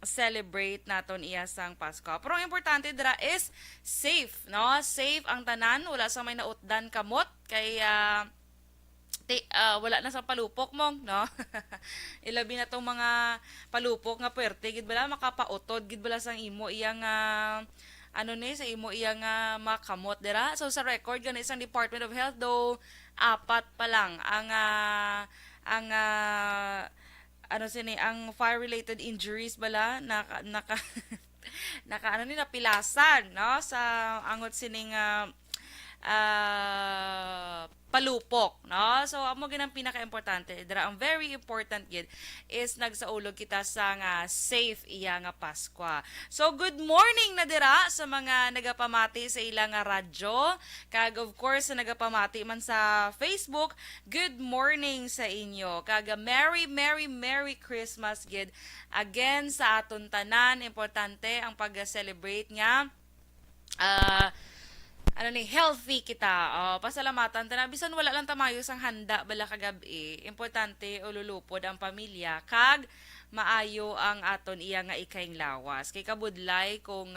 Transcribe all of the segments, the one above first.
celebrate naton iya sang Pasko. Pero ang importante dira is safe, no? Safe ang tanan, wala sa may nautdan kamot kaya wala na sa palupok mong, no? Ilabi na tong mga palupok nga puwerte gid bala makapautod gid bala sang imo iyang ano ni sa imo iyang makamot dira. So sa record gani isang Department of Health though apat pa lang ang ano sini ang fire related injuries bala naka ano ni napilasan no sa angot sining palupok, no? So, amo ginang pinaka-importante. Dira, ang very important gid is nagsaulog kita sa nga safe iya nga Paskwa. So, good morning na dira sa mga nagapamati sa ilang nga radyo. Kag, of course, sa nagapamati man sa Facebook, good morning sa inyo. Kag, Merry, Merry, Merry Christmas gid. Again, sa aton tanan, importante ang pag-celebrate nga ano ni healthy kita. Pasalamatan ta bisan wala lang tamayo sang handa bala kagabi. Importante ululupod ang pamilya kag maayo ang aton iya nga ikayng lawas. Kay kabudlay kung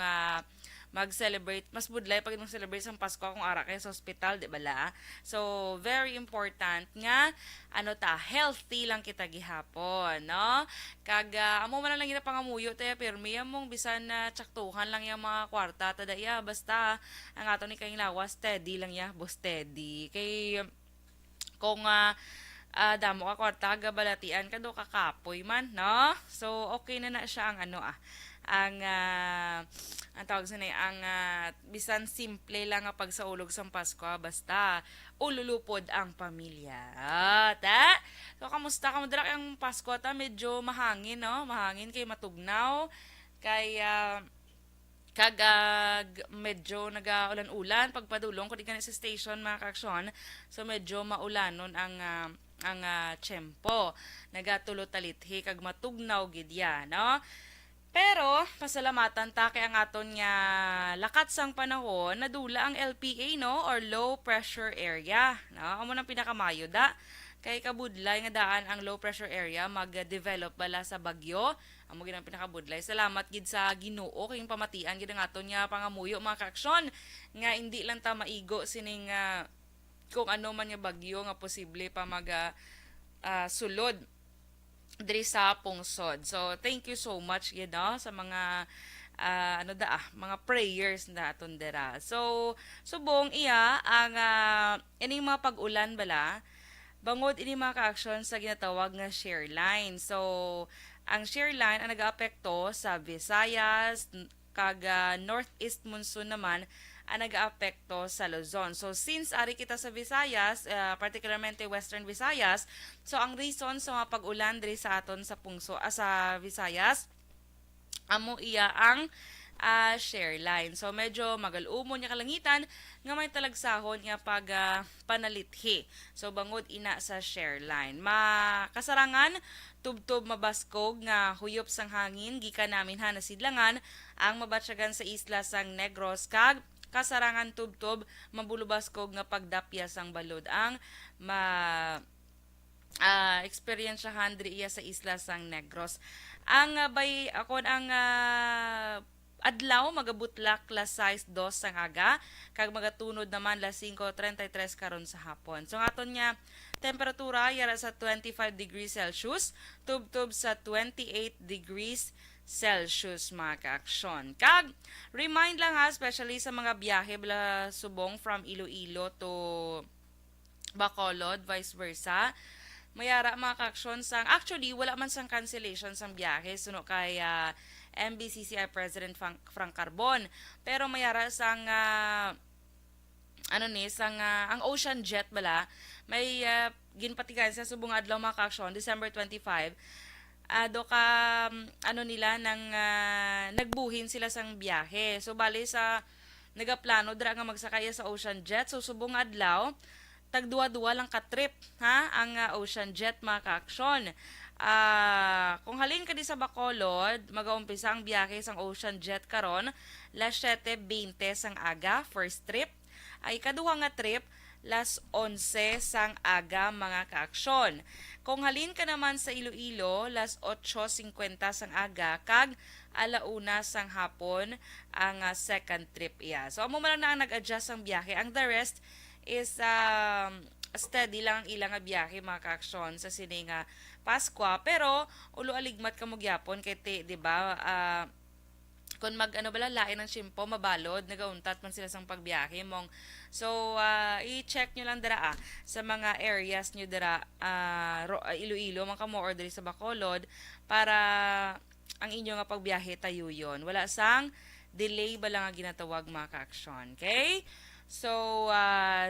mag-celebrate, mas budlay pag mag-celebrate sa Pasko kung ara kay sa ospital, di bala? So, very important nga, ano ta, healthy lang kita gihapon, no? Kag, amo man lang kita pangamuyo, tayo, pirmi, among bisan na tsaktuhan lang yung mga kwarta, tada iya, basta, ang ato ni kayong lawas, steady lang ya, bo steady. Kay, kung damo ka kwarta gabalatian ka do kakapoy man no so okay na na siya ang ano ang tawag sa ang bisan simple lang nga pagsaulog sa Pasko basta ululupod ang pamilya. Ta? So kamusta ka mo dira ang Pasko ta medyo mahangin no? Mahangin kay matugnaw kay kagag medyo nagaulan-ulan pagpadulong ko di sa station mga kaksyon so medyo maulanon ang tiyempo nagatulot talithi kag matugnaw gid ya no pero pasalamatan ta kay ang aton nga lakat sang panahon nadula ang LPA no or low pressure area no amo nang pinakamayo da kay kabudlay nga daan ang low pressure area mag-develop bala sa bagyo amo gid ang pinakabudlay salamat gid sa Ginoo kay pamatian gid ang aton nga pangamuyo mga kaaksyon nga hindi lang ta maigo sining kung ano man nga bagyo nga posible pa sulod diri sa pungsod. So, thank you so much you know, sa mga mga prayers na aton dira. So, subong iya ang ining mga pag-ulan bala bangod ini mga ka-action sa ginatawag nga share line. So, ang share line ang nag-aapekto sa Visayas, kag northeast monsoon naman ang nag-aapekto sa Luzon. So since ari kita sa Visayas, particularmente Western Visayas, so ang reason sa mga pag-ulan diri sa aton sa sa Visayas, amo iya ang share line. So medyo magalumon niya kalangitan nga may talagsahon nga pag panalithi. So bangod ina sa share line. Makasarangan tubtob mabaskog nga huyop sang hangin gikan namin ha nasidlangan ang mabatsyagan sa isla sang Negros kag kasarangan tubtob mabulubaskog nga pagdapya sang balod ang experiensyahan diri iya sa isla sang Negros. Ang bay akon ang adlaw magabutlak las 6:02 sang aga kag magatunod naman las 5:33 karon sa hapon. So aton nga temperatura yara sa 25 degrees Celsius, tubtob sa 28 degrees Celsius mga ka-aksyon. Kag, remind lang ha, especially sa mga biyahe bala subong from Iloilo to Bacolod, vice versa. Mayara mga ka-aksyon sang, actually, wala man sang cancellation sang biyahe, suno kay MBCCI President Frank Carbon. Pero mayara sang, ang Ocean Jet bala, may ginpatigan sa subong adlaw mga ka-aksyon, December 25, do ka nila nang nagbuhin sila sang biyahe. So bali sa nagaplano dira nga magsakaya sa Ocean Jet so subong adlaw tagduwa-duwa lang ka trip ha ang Ocean Jet mga ka-aksyon. Kung halin ka di sa Bacolod, mag-uumpisa ang biyahe sang Ocean Jet karon las 7:20 sang aga first trip. Ay kaduha nga trip las 11 sang aga mga ka-aksyon. Kung halin ka naman sa Iloilo, las 8:50 sang aga, kag alauna sang hapon ang second trip iya. So, amo man lang na ang nag-adjust ang biyahe. Ang the rest is steady lang ang ilang biyahe mga kaaksyon sa sini nga Pasko. Pero, ulo aligmat ka mo gyapon kay te, di ba? Kung lain ng simpo, mabalod, nagauntat man sila sang pagbiyahe mong. So, i-check nyo lang dira sa mga areas nyo dira, Iloilo, mga kamo, or diri sa Bacolod, para ang inyo nga pagbiyahe tayo yon. Wala sang delay ba lang nga ginatawag mga ka-aksyon. Okay? So,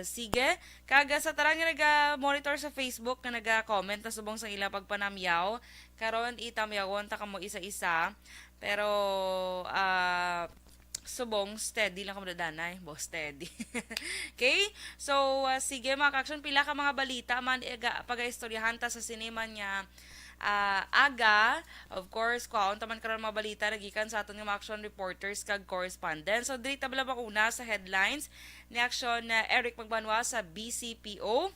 sige. Kaga sa tarang nga nag-monitor sa Facebook na nag-comment na subong sa ilang pagpanamyaw. Karon itamyawon ta kamo isa-isa. Pero, subong, steady lang kamo dadanay. Steady. Okay? So, sige mga ka-aksyon. Pila ka mga balita man pag-istoryahan ta sa sinema niya aga, of course, kwaon taman karon mga balita nagikan sa aton nga mga action reporters kag correspondents. So diri tabla ba una sa headlines ni action Eric Magbanwa sa BCPO.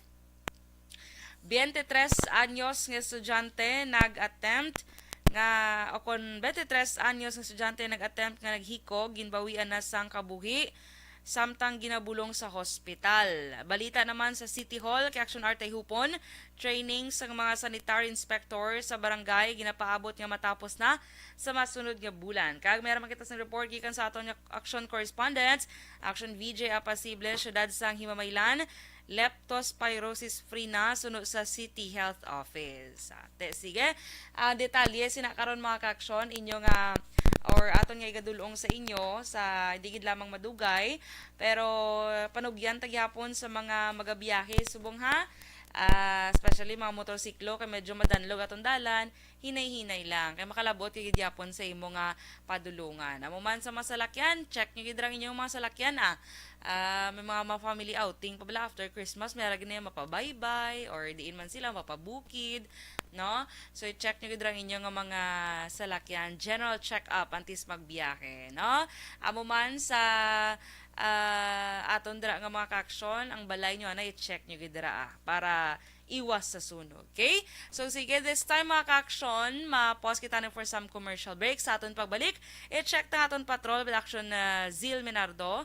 23 anyos nga estudyante nag-attempt nga o kon 23 anyos nga estudyante nag-attempt nga naghiko ginbawian na sang kabuhi samtang ginabulong sa hospital. Balita naman sa City Hall kay Action Arte Hupon, training sa mga sanitary inspector sa barangay ginapaabot nga matapos na sa masunod nga bulan. Kag meron makita sa report gikan sa aton Action Correspondents, Action VJ Apasible, syudad sang Himamaylan, leptospirosis free na sunod sa City Health Office. Sige, detalye sinakaron mga ka-aksyon inyong or aton nga igadulong sa inyo sa digid lamang madugay, pero panugyan tagyapon sa mga magabiyahe subong ha, especially mga motorsiklo kay medyo madanlog atong dalan, hinay-hinay lang kay makalabot kay gyapon sa imo nga padulungan. Amo man sa masalakyan, check nyo gidrang inyong mga salakyan may mga family outing pa bala after Christmas, may ragi na mapabaybay or diin man sila mapabukid, no? So i-check nyo gidrang inyong nga mga salakyan, general check-up antes magbiyahe, no? Amo man sa aton dira nga mga ka-aksyon, ang balay nyo i-check nyo gidra para iwas sa sunog. Okay? So, sige, this time mga ka-aksyon, ma-pause kita na for some commercial break. Sa aton pagbalik, i-check na aton patrol with Action Zil Minardo.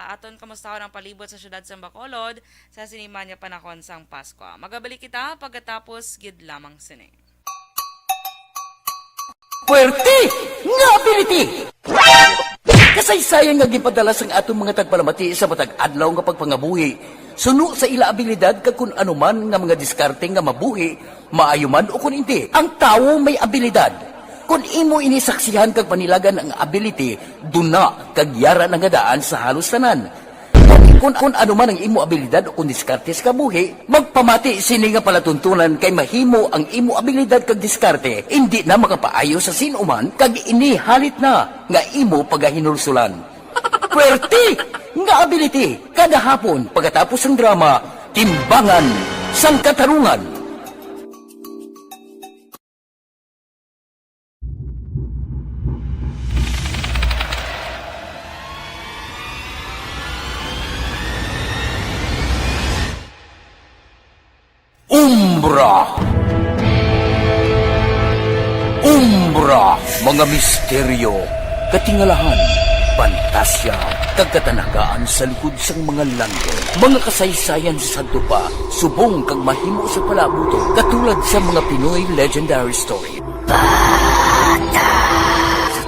Aton kamustahon ang palibot sa syudad sa Bacolod sa sinima niya panahon sang Pasko. Magabalik kita pagkatapos gid lamang sini. Puwerte nga ability! Kasaysayan nga gipadala sang atong mga tagpalamati sa matag adlaw nga pagpangabuhi. Suno sa ila abilidad kag kun anuman nga mga diskarte nga mabuhi, maayo man o kun hindi. Ang tawo may abilidad. Kung imo inisaksihan kag panilagan ang ability, duna kag yara nga daan sa halos tanan. Kung anuman ang imo abilidad o kun diskarte sa kabuhi, magpamati sini nga palatuntunan kay mahimo ang imo abilidad kag diskarte, hindi na makapaayo sa sinuman kag inihalit na nga imo pagahinulsulan. Puwerte nga ability kada hapon pagkatapos ng drama Timbangan sang Katarungan. Umbra, mga misteryo, katingalahan, pantasya, kagkatanagaan sa likod sang mga langit. Mga kasaysayan sa santupa, subong kag mahimo sa palabuto, katulad sa mga Pinoy legendary story.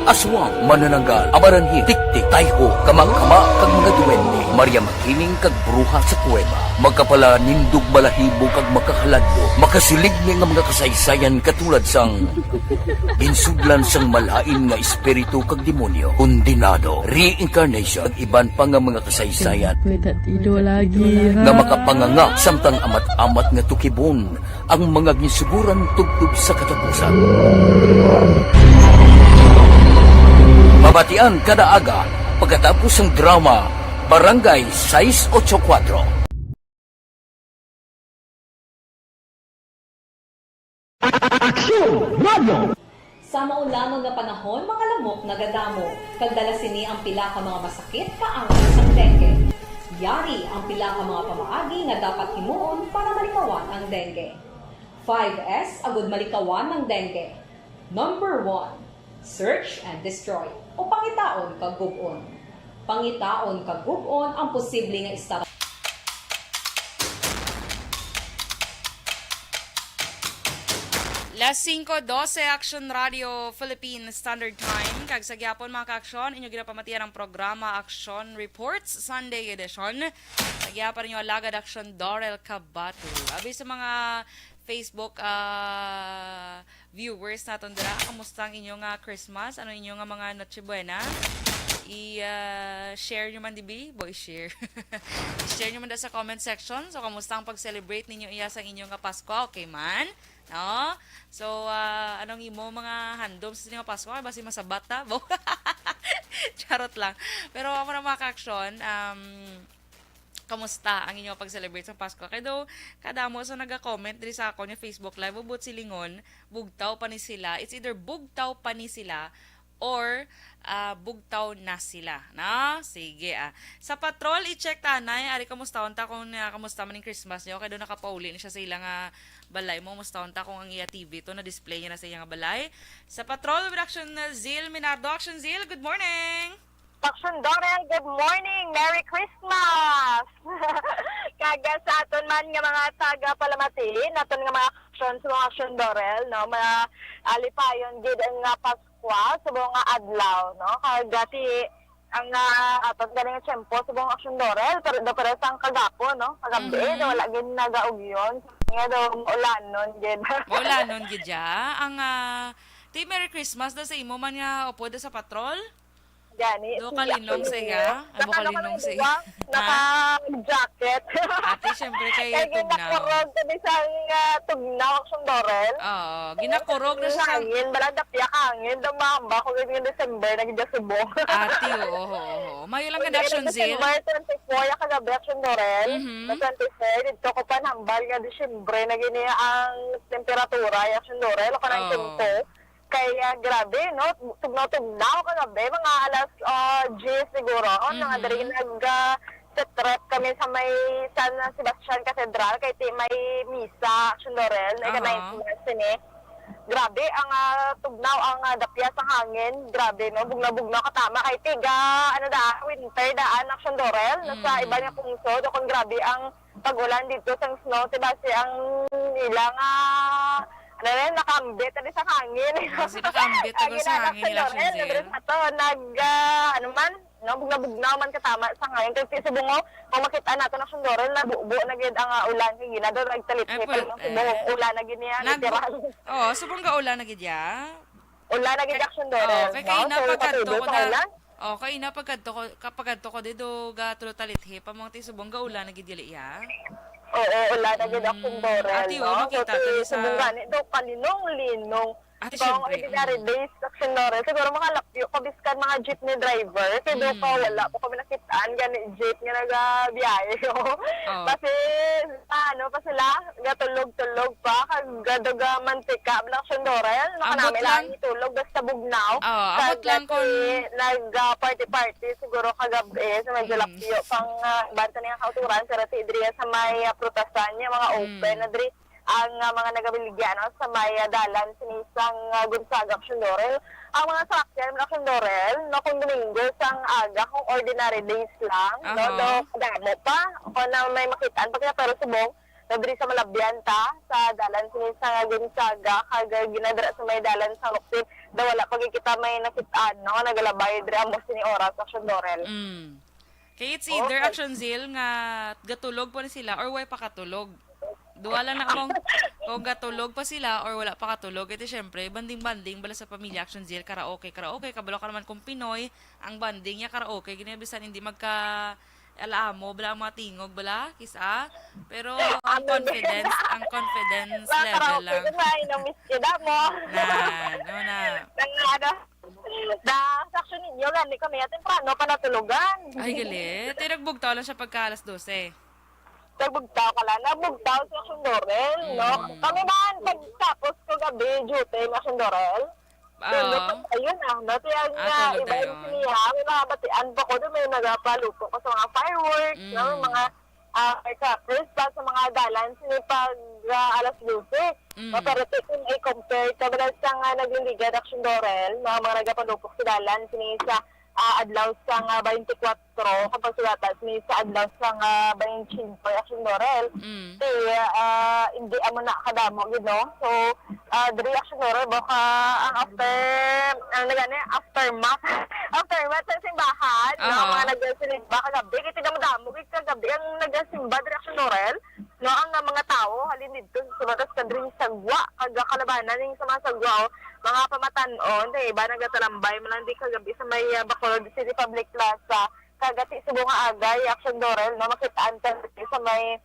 Aswang, manananggal, amaranhi, tiktik, tayho, kamang-kama, kag mga duwende, Maria Makining kag bruha sa kuweba. Magkapala nindog balahibo kag makahaladlo, makasilig niya nga mga kasaysayan katulad sang ginsudlan sang malain nga espiritu kag demonyo, kondinado, reincarnation, kag iban pa nga mga kasaysayan nga makapanganga samtang amat-amat nga tukibon ang mga ginsuguran tugtog sa katapusan. Mabatian kada aga pagkatapos ng drama Barangay 684. Sa maulamang nga panahon, mga lamok nagadamo, kagdala sini ang pila ka mga masakit kaangas ang dengue. Yari ang pila ka mga pamaagi nga dapat himuon para malipawan ang dengue. 5S, agud malikawan ng dengue. Number 1, search and destroy o pangitaon kag gub-on. Pangitaon kag gub-on ang posible nga estado. Las 5:12 Action Radio Philippine Standard Time. Kag sa gyapon mga ka-aksyon, inyo ginapamatian ang programa Action Reports Sunday edition. Sa gyapon ninyo alagad Action Dorel Cabatu. Abi sa mga Facebook viewers naton dira, kamusta ang inyong Christmas? Ano inyong mga Noche Buena? I-share nyo man, dibi? Boy, share. I-share nyo man sa comment section. So, kamusta ang pag-celebrate ninyo iya sa inyong Pasko? Okay man? No? So, anong imo mga handom sa inyong Pasko? Basi masabata? Charot lang. Pero ako na mga ka-aksyon, kamusta ang inyong pag-celebrate sa Pasko? Kaya daw, kada mo, so nag-comment diri sa ako niya Facebook Live, bubut silingon, bugtaw pa ni sila. It's either bugtaw pa ni sila or bugtaw na sila. Na? Sige Sa patrol, i-check tanay. Ari, kamusta ta kung kamusta man yung Christmas niyo. Kaya doon nakapauli na siya sa ilang balay mo. Kamusta ta kung ang iya TV to na-display niya na sa iyang balay. Sa patrol, with Action Zil Minardo. Action Zil, good morning! Action Dorel, good morning! Merry Christmas! Kaga sa aton man nga mga taga Palamati, naton nga mga action sa mga Action Dorel, no? Mga alipayon gid ang Pasko sa buong adlaw, no? Kagati ang aton ganing tiyempo sa buong Action Dorel, pero do para sang kagapo, no? Kagabi, wala gid nagaugyon. Nga daw ulanon gid. Ulanon gid ja. Ang Merry Christmas daw sa imo man nga upo sa patrol. Gani. Do kalinong sa iya? Abo kalinong sa iya? Naka-jacket. Ate, syempre kay Kaya tugnaw. ginakurog sa isang tugnaw Action Dorel. Oo, ginakurog na siya sa... Hangin, balad napyak hangin. Dumamba ko yung December, naging Cebu. Ate, oo. Mayo lang ka Action Zil. December 24, yung kagabi Action Dorel. Mhm. Na 23, dito ko pa nambal nga December, naging ang temperatura, yung Action Dorel, o ka ng Oo. tempo. Kaya grabe, no? Tugnaw kagabi, mga alas 10 siguro. Nga dari nag-trip kami sa may San Sebastian Cathedral, kay may misa, Action Dorel, na ika-19 Grabe, ang tugnaw, ang dapya sa hangin, grabe, no? Bugna-bugna katama, kay tiga, winter daan, Action Dorel, nasa iba niya pungsod, o kung grabe ang pag-ulan dito sa snow, diba ang ilang, nakambit na sa hangin. Kasi nakambit na sa hangin nila Action Zil. Bugna-bugna man katama sa hangin. Kasi sa bungo, kung makita natin Action Dorel, nabubo na gid ang ulan. Kaya na doon nagtalit-nipal ng subong ulan na gid niya. Oo, subong ka ulan na gid ya. Ulan na gid Action Dorel. Kaya kayo na pagkanto ko na. Kaya na pagkanto ko dito ga tulotalithe pa mga tisubong ga ulan na gid ya. Oo, ulan na gid Action Dorel. Ate, makita to sa... Subong gani, daw kalinong-linong. Ate, Kung syempre. ordinary days, Action Dorel, siguro makalapyo ka biskan mga jeepney driver. Kaya doon ka, wala po kami nakitaan, gani jeep nga nagabiyahe. Kasi, pa sila, gatulog-tulog pa, kagaduga mantika, Action Dorel, nakanami lang itulog, basta bugnaw. Abot lang kung... Nag-party-party, siguro kagabi, sa medyo lapyo, pang banta niya kauturan, sa Rasi Idria, sa may protestan niya, mga open na diri ang mga nagabiligyan sa may dalan sinisang Gonzaga Action Dorel. Ang mga sakyan ng Action Dorel, no, kung Domingo sang aga, kung ordinary days lang, no, do kadamo pa, o na may makitaan pa kaya pero subong, no, diri sa Malabyan ta, sa dalan sinisang Gonzaga, kagay ginadara sa may dalan sa Luksin, daw wala pagkikita may nakitaan, no, nagalabay diri ang ni oras Action Dorel. Kaya it's either Action Zil nga gatulog pa ni sila or way pa katulog. Duwa lang na kung gatulog pa sila or wala pa katulog. Ito syempre, banding-banding bala sa pamilya Action Zil, karaoke. Kabalo ka naman kung Pinoy, ang banding niya karaoke. Ginabisan hindi alaamo, bala ang mga tingog, bala, kisa. Pero ang confidence level lang. Na-miss kita mo. Action ninyo, gani kami atin prano pa natulugan. Ay, galit. Tinagbugtaw lang siya pagka alas 12. Nagbugtaw ka lang. Nagbugtaw sa Action Dorel, no? Kami man, pagtapos ko gabi, duty, Action Dorel. Ayun dati ang iba yung siniha, may mga batian pa ko doon, may nagapaluto ko sa mga fireworks, no? Mga firecrackers pa sa mga dalan sinipag alas 12. No, pero kung i-compare kabalas sa nagliligad Action Dorel, mga nagapalupok sa dalan sinisa adlaw sa 24 kapag sulatan sinisa adlaw sa 25 Action Dorel. Hindi amo na kadamo gid no. So diri Action Dorel baka ang aftermath sa simbahan no, mga nagsimba kagabi kiti damo gid kagabi ang nagsimba diri Action Dorel no, ang mga tao halin dito sa batas kadring sagwa kaga kalabanan ning sa mga sagwa mga pamatan-on iba nagatalambay man di kagabi sa may Bacolod City Public Plaza kagati subong nga agay Action Dorel no, makitaan ka sa may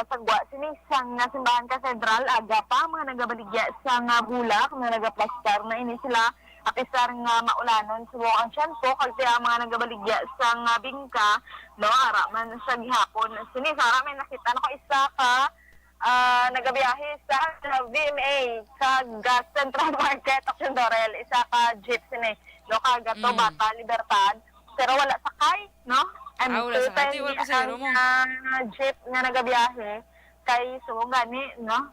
sagwa sinisang simbahan katedral aga pa mga nagabaligya sa bulak mga nagaplastar na ini sila apisar nga maulanon subong ang tiyanpo kag mga nagabaligya sa bingka no, ara man sa gihapon sinisara may nakita na ko isa ka nagabiyahe sa VMA sa Central Market Action Dorel isa ka jeep sini no, kagato Bata Libertad pero wala sakay no. Wala sakay wala pasahero mo jeep nga nagabiyahe kay subong gani no,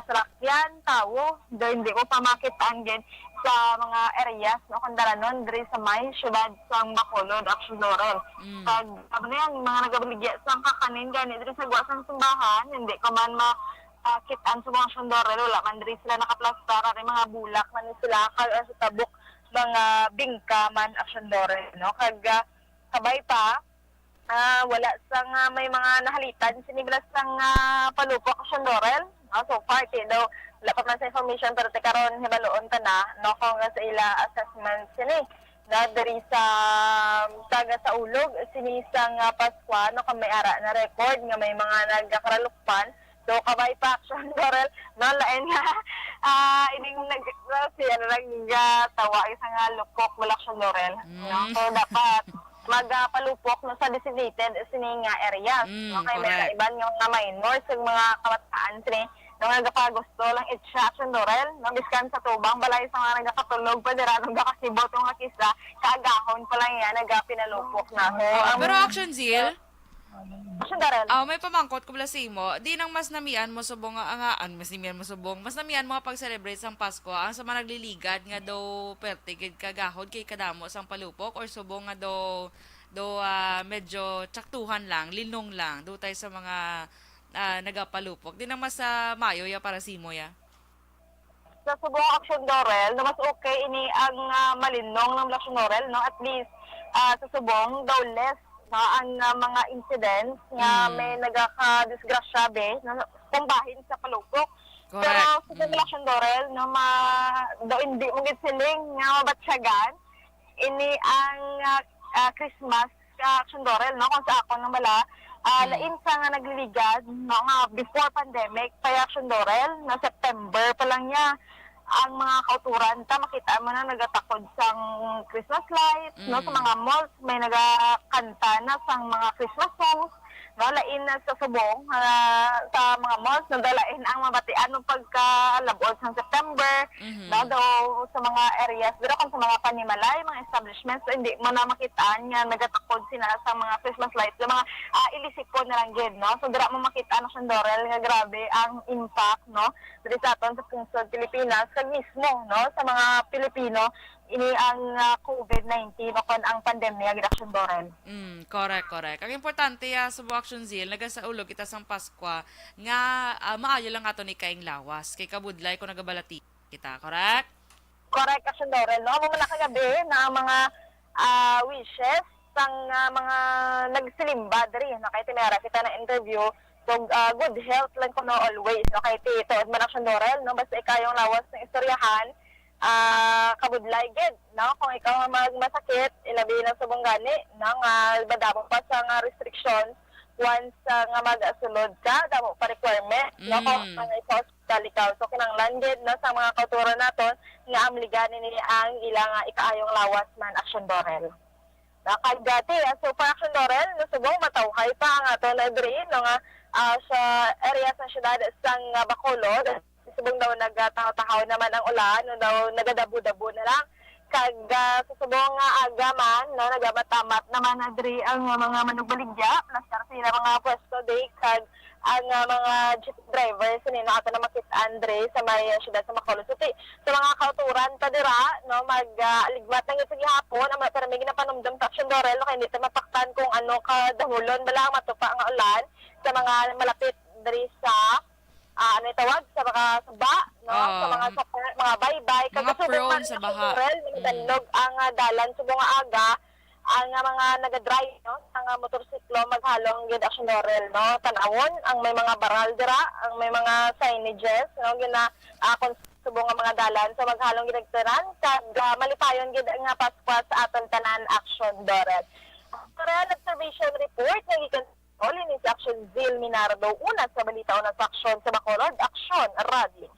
sarakyan tao hindi ko pa makitaan gid sa mga areas no kandaranon diri sa may syudad sa Bacolod Action Dorel. Pag yan mga nagabaligya sa kakanin gani diri sa guwasang simbahan hindi ka man makitaan sa mga Action Dorel wala man diri sila nakaplastar ari mga bulak man sila kag sa tabok mga bingka man Action Dorel no kag kabay pa wala sang may mga nahalitan siniblas sang palupok Action Dorel no, so party daw wala pa man sa information pero karon hibaloon ta na no kung sa ila assessment sini na diri sa taga sa ulog sinisang Paskwa no kung may ara na record nga may mga nagkakaralukpan so kabay pa Action Dorel no lain nga ining tawa isang lukok wala Action Dorel no so dapat magpalupok no sa designated sining areas no kay may iban nga mga minors ug mga kabataan sini no nagapagusto lang Action Dorel no biskan sa tubang balay sa mga nagakatulog pwede ra nung gakasibot nga kisa kaagahon pa lang yan nagapinalupok na so pero Action Zil Action Dorel may pamangkot ko bala sa imo di nang mas namian mo subong mas namian mo pag-celebrate sang Pasko ang sa mga nagliligad nga do perte gid kagahod kay kadamo sang palupok or subong nga do medyo tsaktuhan lang linong lang do tay sa mga nagapalupok di nang mas mayo ya para simo ya sa subong Action Dorel no mas okay ini ang malinong ng Action Dorel no at least sa subong daw less ang mga incidents nga may nagaka-disgrasya no, kumbahin sa palupok. Correct. Pero sa Action Dorel no daw hindi mo gid siling nga mabatsyagan ini ang Christmas Action Dorel no kung sa ako nang bala lain sa nga nagliligad no nga before pandemic pa Action Dorel na September pa lang niya ang mga kauturan ta makita mo na nagatakod sang Christmas lights no sa mga malls may nagakanta na sang mga Christmas songs no lain na sa subong sa mga malls nadalain ang mabatian ng pagkalabot sa September no daw sa mga areas pero kung sa mga panimalay mga establishments so, hindi mo na makitaan nga nagatakod sila sa mga Christmas lights yung mga ilisipon na lang gid no so dira mo makita na Action Dorel nga grabe ang impact no diri sa aton sa pungsod Pilipinas kag mismo no sa mga Pilipino ini ang COVID-19 o kon ang pandemya gid Action Dorel. Correct. Ang importante sa Action Zil naga sa ulog kita sang Paskwa nga maayo lang ato ni kaing lawas kay kabudlay ko nagabalati kita, correct? Correct Action Dorel no mo na kagabi na ang mga wishes sang mga nagsilimba diri no kay tinara kita na interview so good health lang ko no always no kay tito man Action Dorel no basta ikayong lawas ng istoryahan kabudlay gid no kung ikaw masakit ilabi na subong gani no nga badamo pa sa nga restrictions once nga magasulod ka damo pa requirement no kung hospital ikaw so kinanglan gid no sa mga kauturan naton nga amligan ni ang ilang ikaayong lawas man Action Dorel kag dati so pa Action Dorel no subong matawhay pa ang ato na diri no nga sa area sa syudad sang Bacolod subong daw nagatahaw-tahaw naman ang ulan, no daw nagadabo-dabo na lang. kag sa subong nga agaman no nagabatamat naman na diri ang mga manugbaligya plus sila mga pwesto day kag ang mga jeep drivers nino ato na makit Andre sa may syudad sa Bacolod City. Sa mga kauturan ta dira no mag-aligmat na gyud sa gihapon ang para may ginapanumdum sa action dorel no kay hindi ta mapaktan kung ano ka dahulon bala ang matupa nga ulan sa mga malapit diri sa ano tawag sa mga saba no sa mga baybay kag mga prone sa baha. Danlog ang dalan subong nga aga ang mga naga-drive no ang motorsiklo maghalong gid action dorel no tanawon ang may mga baral dira ang may mga signages no gina subong nga mga dalan so maghalong gid kag malipayon gid nga paspas sa aton tanan action dorel. Para observation report nga gikan ni sa Action Zil Minardo una sa balita una sa aksyon sa Bacolod Action Radio.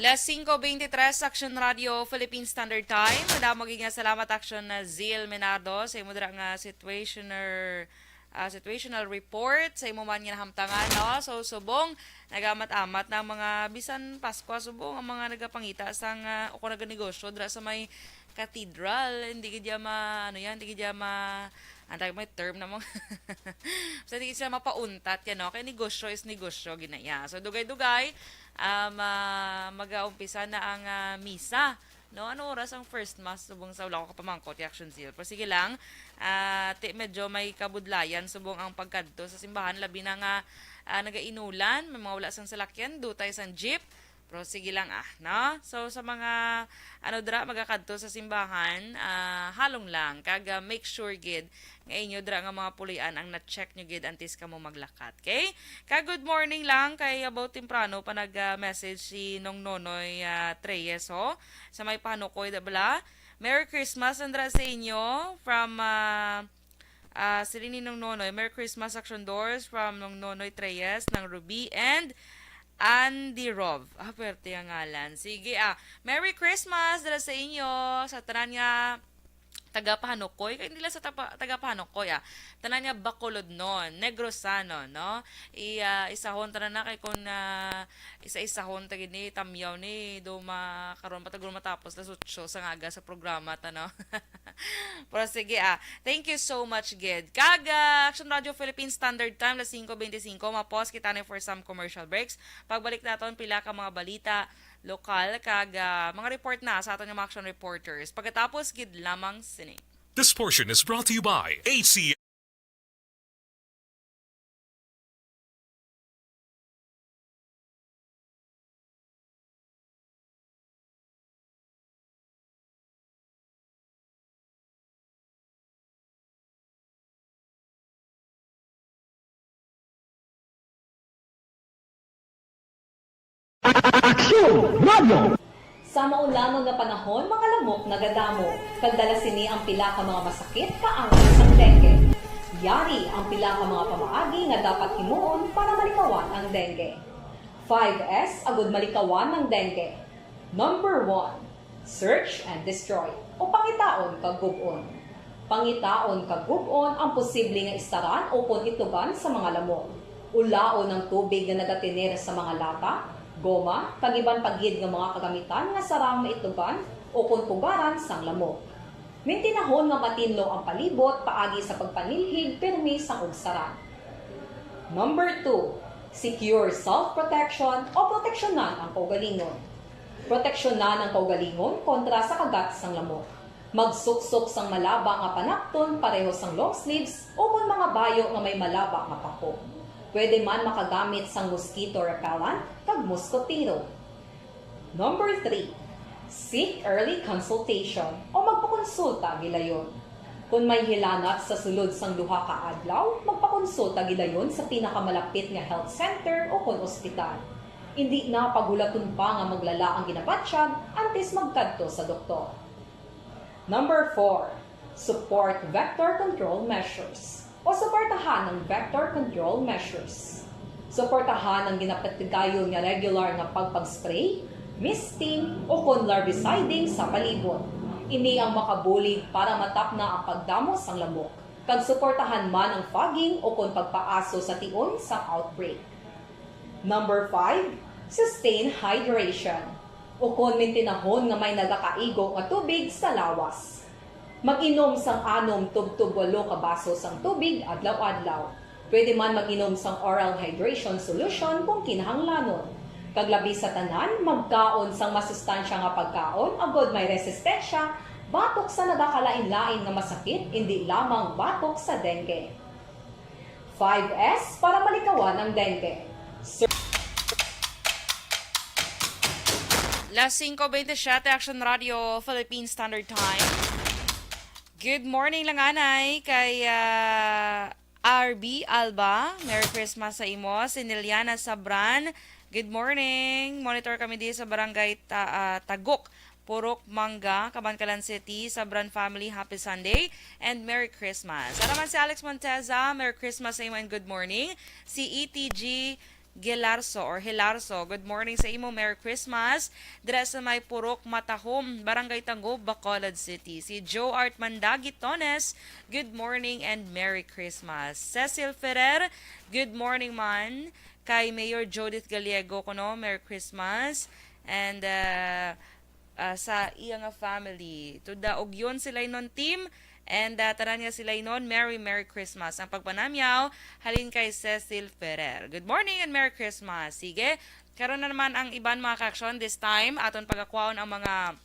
Las 5:23 Action Radio Philippine Standard Time. Madamo nga salamat Action na Zil Menardo sa imo dira nga situational report sa imo man nga nahamtangan no. So subong nagamat-amat ng mga bisan Pasko subong ang mga nagapangita sang o kung naganegosyo dira sa may cathedral hindi gid hindi gid antay may term na mo. So hindi sila mapauntat yan no. Kay negosyo is negosyo ginaya. So dugay-dugay mag-aumpisa na ang misa. No, ano oras ang first mass subong sa wala ko kapamangkot Action Seal. Pero sige lang, medyo may kabudlayan subong ang pagkadto sa simbahan labi na nga nagainulan, may mga wala sang salakyan, dutay sang jeep. Pero sige lang no? So sa mga magakadto sa simbahan, halong lang kag make sure gid nga inyo dra nga mga pulian ang na-check nyo gid antes ka mo maglakat. Okay? Kag good morning lang kay about temprano pa nag-message si Nong Nonoy Treyes sa may panukoy bala. Merry Christmas andra sa inyo from si Nong Nonoy. Merry Christmas Action Doors from Nong Nonoy Treyes ng Ruby and Andy Rov. Pwerte ang ngalan. Sige, Merry Christmas dala sa inyo. Sa tanan nga taga-Pahanukoy. Kaya hindi lang sa taga-Pahanukoy, tanan nga Bacolod noon. Negrosano, no? Isahon tanan na kay kung isa-isahon tagin ni Tamyaw ni karon patagul matapos la sutso sa ngaga sa programa no. Pero sige thank you so much gid. Kaga Action Radio Philippine Standard Time las 5:25 mapos kita ni for some commercial breaks. Pagbalik naton pila ka mga balita lokal kag mga report na sa aton nga mga action reporters. Pagkatapos gid lamang sini. This portion is brought to you by HC. Sa maulamang nga panahon, mga lamok nagadamo. Kagdala sini ang pila ka mga masakit kaangay sang dengue. Yari ang pila ka mga pamaagi nga dapat himuon para malikawan ang dengue. 5S agud malikawan ng dengue. Number 1, search and destroy o pangitaon kag gub-on. Pangitaon kag gub-on ang posible nga istaran o ituban sa mga lamok. Ulaon ng tubig nga nagatinir sa mga lata, goma, kagiban pagid nga mga kagamitan nga sarang maituban o kuntugaran sang lamok. Mintinahon nga matinlo ang palibot paagi sa pagpanilhig permi sang ugsaran. Number 2, secure self-protection o proteksyonan ang kaugalingon. Proteksyonan ang kaugalingon kontra sa kagat sang lamok. Magsuksok sang malaba nga panakton pareho sang long sleeves o kung mga bayo nga may malaba nga pako. Pwede man makagamit sang mosquito repellent kag mosquitero. Number 3, seek early consultation o magpakonsulta gilayon. Kung may hilanat sa sulod sang duha ka adlaw, magpakonsulta gilayon sa pinakamalapit nga health center o kon ospital. Hindi na pagulaton pa nga maglala ang ginabatsyag antes magkadto sa doktor. Number 4, support vector control measures o suportahan ng vector control measures. Suportahan ang ginapatigayon nga regular nga pagpag-spray, misting o kon larviciding sa palibot. Ini ang makabulig para matapna ang pagdamos sang lamok. kag suportahan man ang fogging o kon pagpaaso sa tion sa outbreak. Number 5, sustain hydration o kon mintinahon nga may nagakaigo nga tubig sa lawas. Mag-inom sang 6 tub 8 ka baso sang tubig adlaw-adlaw. Pwede man mag-inom sang oral hydration solution kung kinahanglanon. Kaglabi sa tanan, magkaon sang masustansya nga pagkaon agod may resistensya batok sa nagakalain-lain nga masakit, hindi lamang batok sa dengue. 5S para malikawan ang dengue. Las 5:27 Action Radio Philippine Standard Time. Good morning lang anay kay RB Alba. Merry Christmas sa imo. Si Niliana Sabran. Good morning. Monitor kami di sa barangay Tagok, Purok Manga, Cabancalan City, Sabran Family. Happy Sunday and Merry Christmas. Sa naman si Alex Monteza. Merry Christmas sa imo and good morning. Si ETG Hilarso, good morning sa imo, Merry Christmas. Dira sa may Purok Matahom, Barangay Tango, Bacolod City. Si Joe Art Mandagi Tones, good morning and Merry Christmas. Cecil Ferrer, good morning man. Kay Mayor Judith Gallego kuno, Merry Christmas. And sa iya nga family, tuda og yun sila inon team. And tanan nga sila inon, Merry Christmas. Ang pagpanamyaw, halin kay Cecil Ferrer. Good morning and Merry Christmas. Sige, karon na naman ang iban mga ka-aksyon. This time, aton pagkakwaon ang mga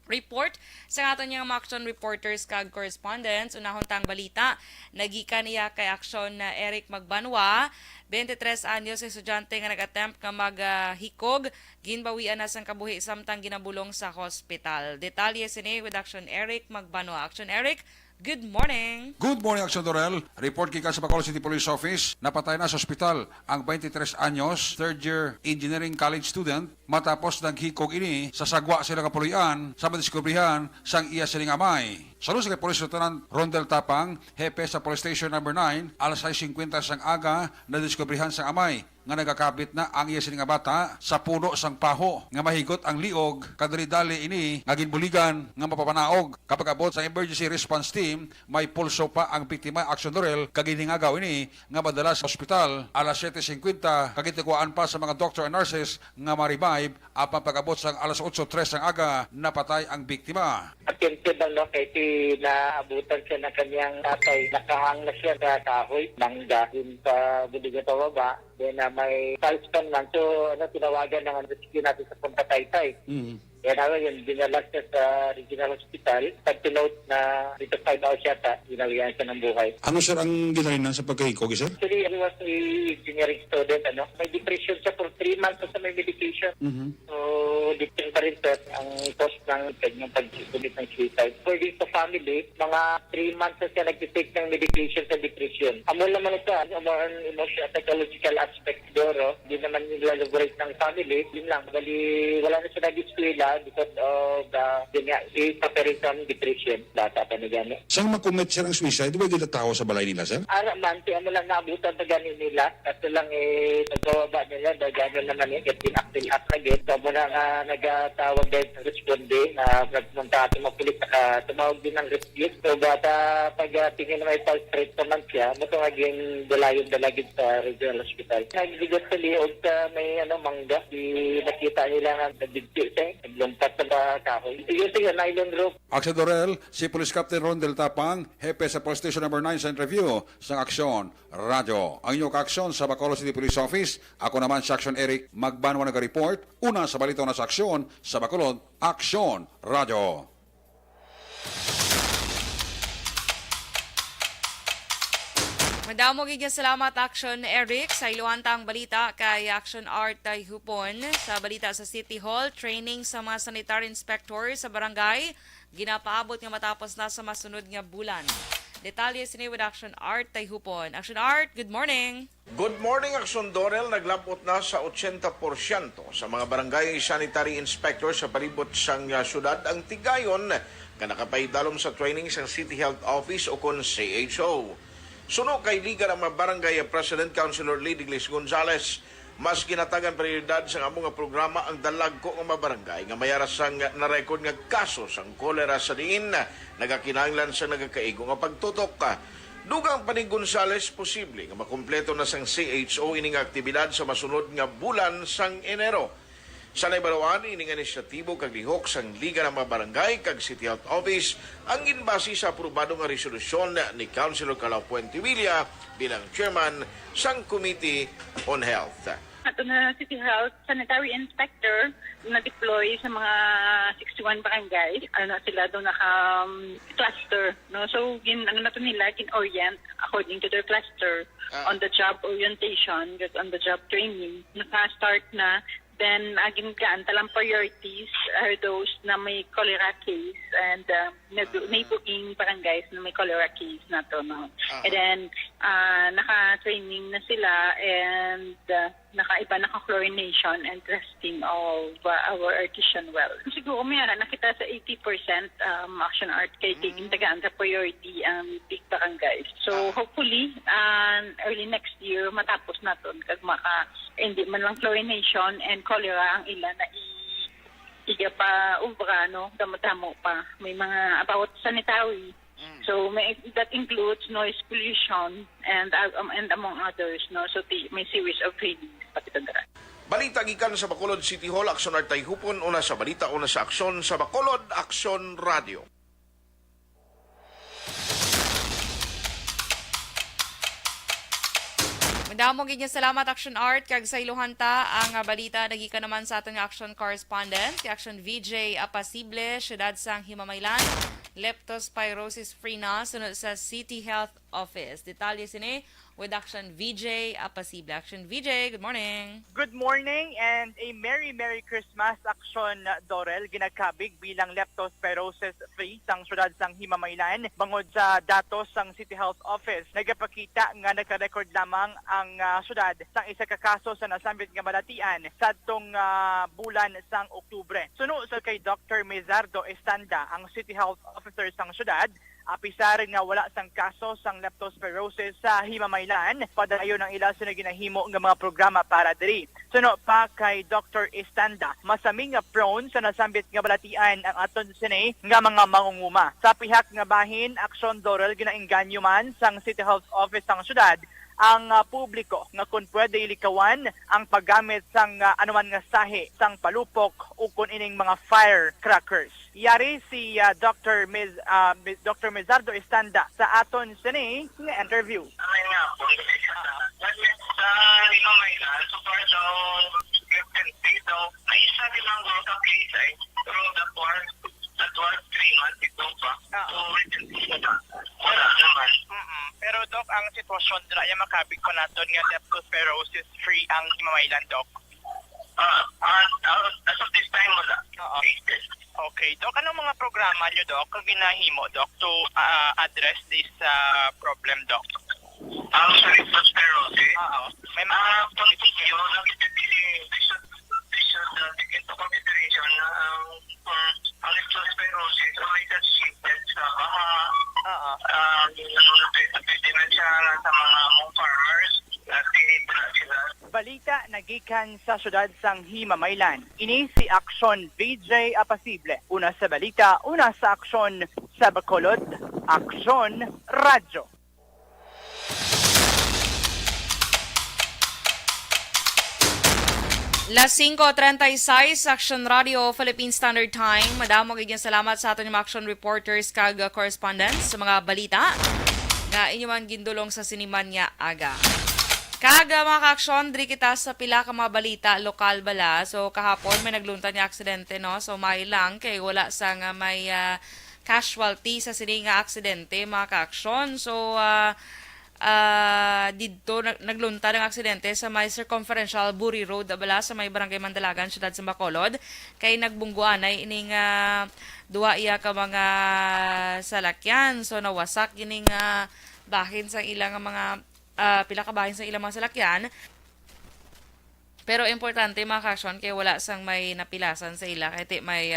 report sa aton yung mga action reporters kag correspondents. Unahon tang balita, nagikan niya kay aksyon na Eric Magbanwa, 23 anyos estudyante nga nag-attempt nga maghikog, ginbawian na sang kabuhi samtang ginabulong sa hospital. Detalye sini with Action Eric Magbanwa. Action Eric, good morning. Good morning, Action Dorel. Report kika sa Bacolod City Police Office. Napatay na sa ospital ang 23 anyos, third-year engineering college student matapos naghikog ini sa sagwa sila kapulian sa madiskubrihan sang iya siling amay. Saludo sa kay Police Lieutenant Rondel Tapang, hepe sa Police Station No. 9, alas 6:50 sang aga na diskubrihan sang amay nga nagakabit na ang iya sining nga bata sa puno sang paho nga mahigot ang liog kadali-dali ini nga ginbuligan nga mapapanaog. Kapag abot sa emergency response team, may pulso pa ang biktima. Action Dorel kaginingagaw ini nga madala sa ospital alas 7:50 kagitikuan pa sa mga doctor and nurses nga ma-revive. Apang pag-abot sang alas 8:03 sang aga napatay ang biktima. Attempted lang no, kay naabutan siya ng kanyang tatay. Nakahang na siya sa kahoy ng dahil sa buligat o baba. Then may salspan man. So tinawagan ng rescue natin sa Punta Taytay. Kaya naman yun, dinala siya sa regional hospital. Pag tinote na dito 5 hours yata, ginawian siya ng buhay. Ano sir ang ginalinan sa pagkahikog, sir? Actually, he was a engineering student. May depression siya for 3 months sa may medication. So, depend pa rin sir ang cost ng kanyang pag-sulit ng suicide. According to family, mga 3 months na siya nag-take ng medication sa depression. Amo naman ito, more on emotional, psychological aspect siguro. Hindi naman nilalaborate ng family. Yun lang, bali, wala na siya nag-eskwela because of the preparation depression. Data pa na gano'n. Saan makumit sir ang suicide? Di ba ginatawa sa balay nila, sir? Man, kaya mo lang naabutan na gano'n nila. Kasi lang nagkawaba nila, na gano'n naman get pinaktil-up na get. So mo lang nagtawag din sa responde na nagpunta ating mapulit na tumawag din ng rescue. So bata pag tingin na may pulse rate naman siya, ito naging dalayon-dalagid sa regional hospital. Nagligot sa liog sa may mangga. Nakita nila na nagdigti siya. Lumpat sa kahoy. Yun siya, nylon rope. Action Dorel, si Police Captain Rondel Tapang, hepe sa Police Station No. 9 sa interview sa Aksyon Radio. Ang inyong ka-aksyon sa Bacolod City Police Office, ako naman si Action Eric Magbanwa nag-report. Una sa balita na sa Aksyon sa Bacolod, Aksyon Radio. Madamo gid nga salamat Action Eric sa iluwantang balita kay Action Art Hupon sa balita sa City Hall, training sa mga sanitary inspector sa barangay ginapaabot nga matapos na sa masunod nga bulan. Detalye sini with Action Art Hupon. Action Art, good morning. Good morning, Action Dorel. Naglapot na sa 80% sa mga barangay sanitary inspector sa palibot sang syudad ang tigayon nga nakapaidalom sa training sa City Health Office o kon CHO. Suno kay Liga ng mga barangay President Councilor Lady Glis Gonzales, mas ginatagan prioridad sa among nga programa ang dalag ko ng mga barangay nga mayaras sang na-record nga kaso sang kolera sa diin nagakinahanglan sa nagakaigo nga pagtutok. Dugang pa ni Gonzales posible nga makumpleto na sang CHO ining aktibidad sa masunod nga bulan sang Enero. Sa naibalawaan, ining inisyatibo kag lihok sang Liga ng mga Barangay kag City Health Office ang ginbase sa aprobado nga resolusyon ni Councilor Calao Puente Villa bilang chairman sang Committee on Health. Ato na City Health Sanitary Inspector na deploy sa mga 61 barangay. Sila doon naka-cluster. No? So, na to nila, orient according to their cluster on the job orientation, on the job training. Naka-start na. Then, ginkaan talang priorities are those na may cholera case and neighboring barangays na may cholera case na to. No? And then, naka-training na sila and naka-chlorination and testing of our artesian well. Siguro may nakita sa 80% action art kay tagaan sa priority ang big barangays. So, hopefully, early next year, matapos na to. Kag hindi man lang chlorination and cholera ang ilan na iga pa ubra, no? Damo-damo pa. May mga about sanitary. So that includes noise pollution and among others, no? So may series of trainings patitandara. Balita gikan sa Bacolod City Hall, Aksyon Artay Hupon, una sa balita, una sa aksyon sa Bacolod Aksyon Radio. Madamo gid nga salamat Action Art kag sa iluhanta ang balita nagika naman sa ating action correspondent, si Action VJ Apasible, syudad sang Himamaylan. Leptospirosis free na sunod sa City Health Office. Detalye sini with Action VJ Apasible. Action VJ, good morning. Good morning and a Merry Christmas, Action Dorel. Ginagkabig bilang leptospirosis free sang syudad sang Himamaylan. Bangod sa datos sang City Health Office, nagapakita nga nagka-record lamang ang syudad sang isa ka kaso sa nasambit nga malatian sa atong bulan sang Oktubre. Suno sa kay Dr. Mezardo Estanda, ang City Health Officer sang syudad, apisarin nga wala sang kaso sang leptospirosis sa Himamaylan. Padayon ang ila sa ginahimo nga mga programa para diri. Suno pa kay Dr. Estanda, masami nga prone sa nasambit nga balatian ang aton sini nga mga mangunguma. Sa pihak nga bahin, Aksyon Dorel ginainganyo man sang City Health Office sang syudad ang publiko nga kung pwede ilikawan ang paggamit sang anuman nga sahi sang palupok o kung ining mga firecrackers. Yari si Dr. Mezardo Estanda sa aton sini nga interview. Ay nga po, sa Himamaylan, so far sa dito, may isa nilang World Cup case ay through the that was 3 months ito pa. So, wala naman. Pero Doc, ang sitwasyon dira ay makabig pa naton nga leptospirosis free ang Himamaylan, Doc. As of this time, wala. Okay, Doc, anong mga programa nyo, Doc, ang ginahimo, Doc, to address this problem, Doc? Ang sa leptospirosis, May mga pang-tigyo, they should take into consideration na ang leptospirosis ay associated sa mga dementia sa mga farmers na tinitra sila. balita nagikan sa syudad sang Himamaylan. Ini si Aksyon VJ Apasible. Una sa balita, una sa aksyon sa Bacolod, Aksyon Radyo. Las 5:36 Action Radio Philippine Standard Time. Madamo gayong salamat sa aton mga action reporters kag correspondents sa mga balita na inyo man gindulong sa siniman nga aga. Kag mga ka-aksyon, diri kita sa pila ka mga balita lokal bala. So kahapon may naglunta nga aksidente, no? So may lang kay wala sa nga may casualty sa sini nga aksidente mga ka-aksyon. So dito naglunta ng aksidente sa may circumferential Buri Road abala sa may barangay Mandalagan, syudad sa Bacolod. Kay nagbungguan ay ining duwa iya ka mga salakyan. So nawasak ining bahin sa ilang mga pila ka bahin sa ilang mga salakyan. Pero importante mga ka-aksyon kay wala sang may napilasan sa ila kay may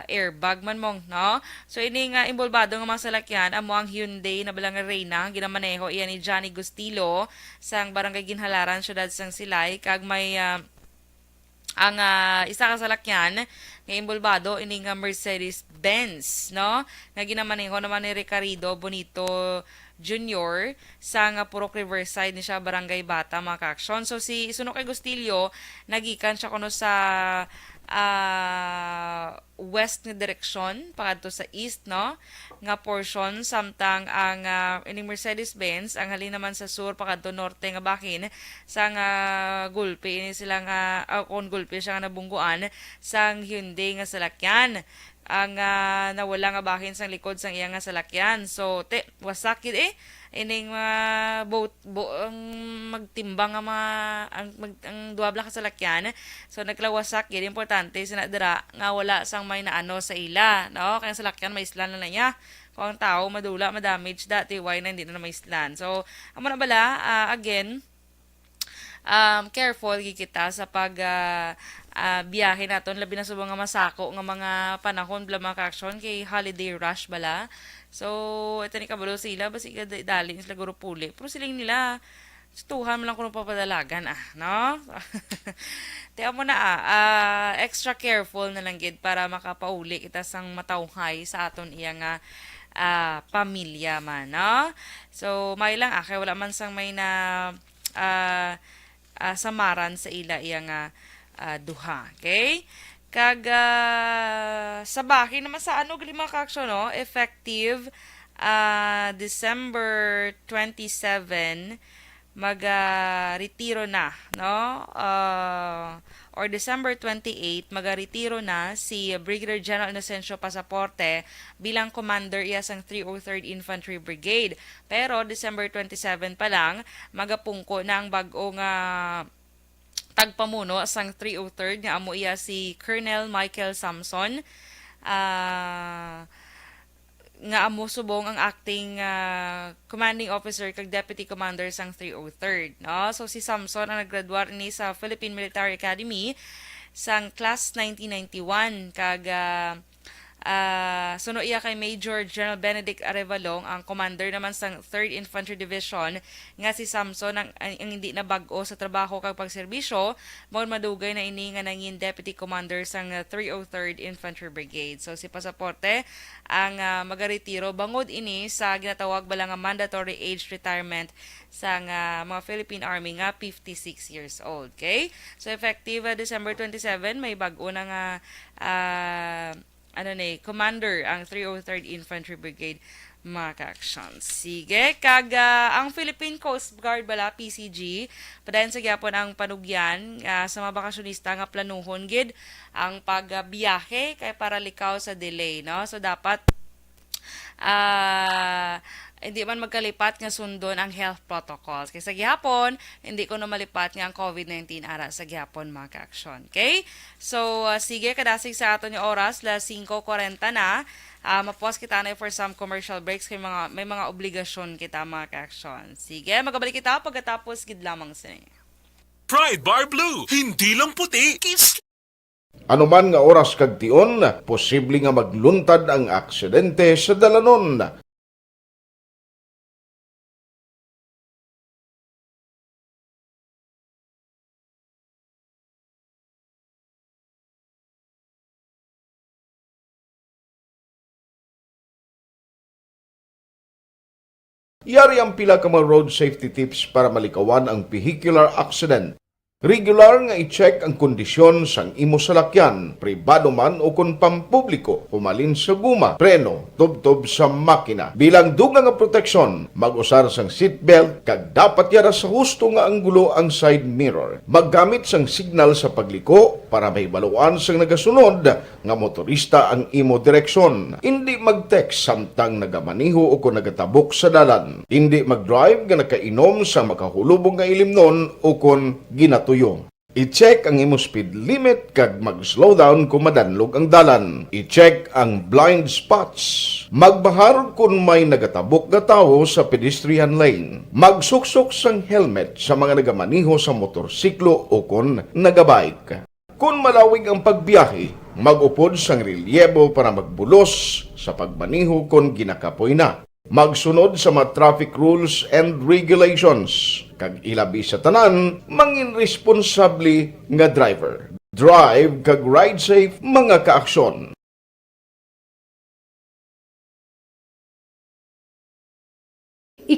airbag man mong, no? So, ini nga imbolbado nga mga salakyan, amo ang Hyundai na balang Reyna, ginamaneho iyan ni Johnny Gustilo, sang barangay Ginhalaran, syudad sang Silay, kag may ang isa ka salakyan nga imbolbado ini nga Mercedes-Benz, no? Nga ginamaneho naman ni Ricardo Bonito Jr. sa nga Purok Riverside ni siya Barangay Bata mga kaaksyon. So si Isuno kay Gustilio nagikan siya kuno sa west nga direksyon pakadto sa east no nga portion samtang ang ining Mercedes-Benz ang halin naman sa sur pakadto norte nga bahin sa nga gulpi ini sila nga kon gulpi siya nga nabungguan sang Hyundai nga salakyan ang nawala nga bahin sang likod sang iya nga salakyan. So wasakit ining ang magtimbang nga ang duwabla ka salakyan. So naglawasak yun importante sinadira nga wala sang may naano sa ila, no? Kaya salakyan may islan na niya. Kung ang tao madula, madamage dati why na hindi na may islan. So amo na bala again careful kita sa pag biyahe naton labi na sa mga masako nga mga panahon bla mga kaaksyon kay holiday rush bala. So ito ni kabalo sila basi dali sila guro puli pero siling nila tuhan mo lang kung papadalagan no. Tiyan mo na extra careful na lang gid para makapauli kita sang matawhay sa aton iya nga pamilya man no. So may lang kay wala man sang may na samaran sa ila iya nga duha. Okay? Kag sa bahin naman sa ano gali mga kaaksyon no, effective December 27 mag-retiro na no or December 28 mag-retiro na si Brigadier General Inocencio Pasaporte bilang commander iya sang 303rd Infantry Brigade. Pero December 27 pa lang magapungko na ang bag-o nga tagpamuno sang 303rd nga amo iya si Colonel Michael Samson nga amo subong ang acting commanding officer kag deputy commander sang 303rd no. So si Samson ang naggraduar ni sa Philippine Military Academy sang class 1991 kag suno iya kay Major General Benedict Arevalong ang commander naman sang 3rd Infantry Division nga si Samson ang hindi na bag-o sa trabaho kag pagserbisyo mao madugay na ini nga nangin deputy commander sang 303rd Infantry Brigade. So si Pasaporte ang magaretiro bangod ini sa ginatawag bala nga mandatory age retirement sang mga Philippine Army nga 56 years old. Okay? So effective December 27 may bag-o na nga commander ang 303rd Infantry Brigade mga ka-action. Sige, kag ang Philippine Coast Guard bala PCG padayon sa gyapon ang panugyan sa mga bakasyonista nga planuhon gid ang pagbiyahe kay para likaw sa delay no. So dapat hindi man magkalipat nga sundon ang health protocols. Kaya sa gihapon, hindi ko na malipat nga ang COVID-19 ara sa gihapon mga ka-aksyon. Okay? So, sige, kadasig sa aton yung oras, 5:40 na. Mapuas kita na for some commercial breaks kay may mga obligasyon kita mga ka-aksyon. Sige, magabalik kita pagkatapos gid lamang sa inyo. Pride Bar Blue, hindi lang puti, kiss. Anuman nga oras kag tion, posible nga magluntad ang aksidente sa dalanon. Yari ang pila ka mga road safety tips para malikawan ang vehicular accident. Regular nga i-check ang kondisyon sang imo salakyan, pribado man o kung pampubliko, pumalin sa guma, preno, tubtob sa makina. Bilang dugang nga proteksyon, mag-usar sang seatbelt, kag dapat yara sa husto nga anggulo ang side mirror. Maggamit sang signal sa pagliko para may baluan sang nagasunod nga motorista ang imo direksyon. Hindi mag-text samtang nagamaniho o kung nagatabok sa dalan. Hindi mag-drive nga nakainom sa makahulubong nga ilimnon o kung ginato. I-check ang imo speed limit kag mag-slow down kung madanlog ang dalan. I-check ang blind spots. Magbahar kung may nagatabok na tao sa pedestrian lane. Magsuksok sang helmet sa mga nagamaniho sa motorsiklo o kung nagabike. Kung malawig ang pagbiyahe, mag-upod sang relyebo para magbulos sa pagmaniho kung ginakapoy na. Magsunod sa mga traffic rules and regulations. Kag ilabi sa tanan, mangin responsable nga driver. Drive kag ride safe mga kaaksyon.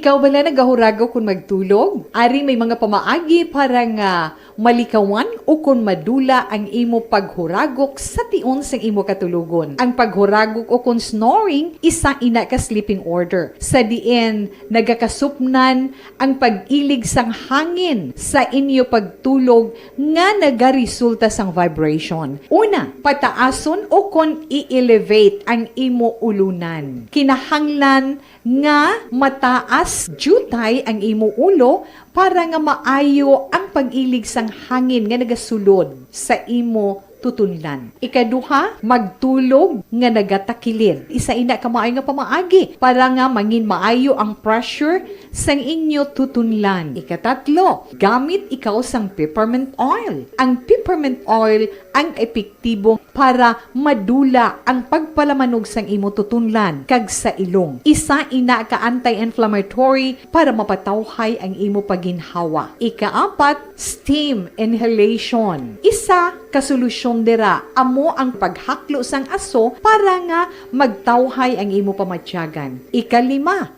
Ikaw bala nagahurago kung magtulog? Ari may mga pamaagi para nga malikawan o kung madula ang imo paghuragok sa tion sang imo katulugon. Ang paghuragok o kung snoring, isa ina ka sleeping order. Sa diin, nagakasupnan ang pag-ilig sang hangin sa inyo pagtulog nga nagaresulta sang vibration. Una, pataason o kung i-elevate ang imo ulunan. Kinahanglan nga mataas jutay ang imo ulo para nga maayo ang pag-ilig sang hangin nga nagasulod sa imo tutunlan. Ikaduha, magtulog nga nagatakilid. Isa ina ka maayo nga pamaagi para nga mangin maayo ang pressure sang inyo tutunlan. Ikatatlo, gamit ikaw sang peppermint oil. Ang peppermint oil ang epektibo para madula ang pagpalamanog sang imo tutunlan kag sa ilong. Isa ina ka anti-inflammatory para mapatawhay ang imo paginhawa. Ikaapat, steam inhalation. Isa ka solusyon dira amo ang paghaklo sang aso para nga magtawhay ang imo pamatyagan. Ikalima,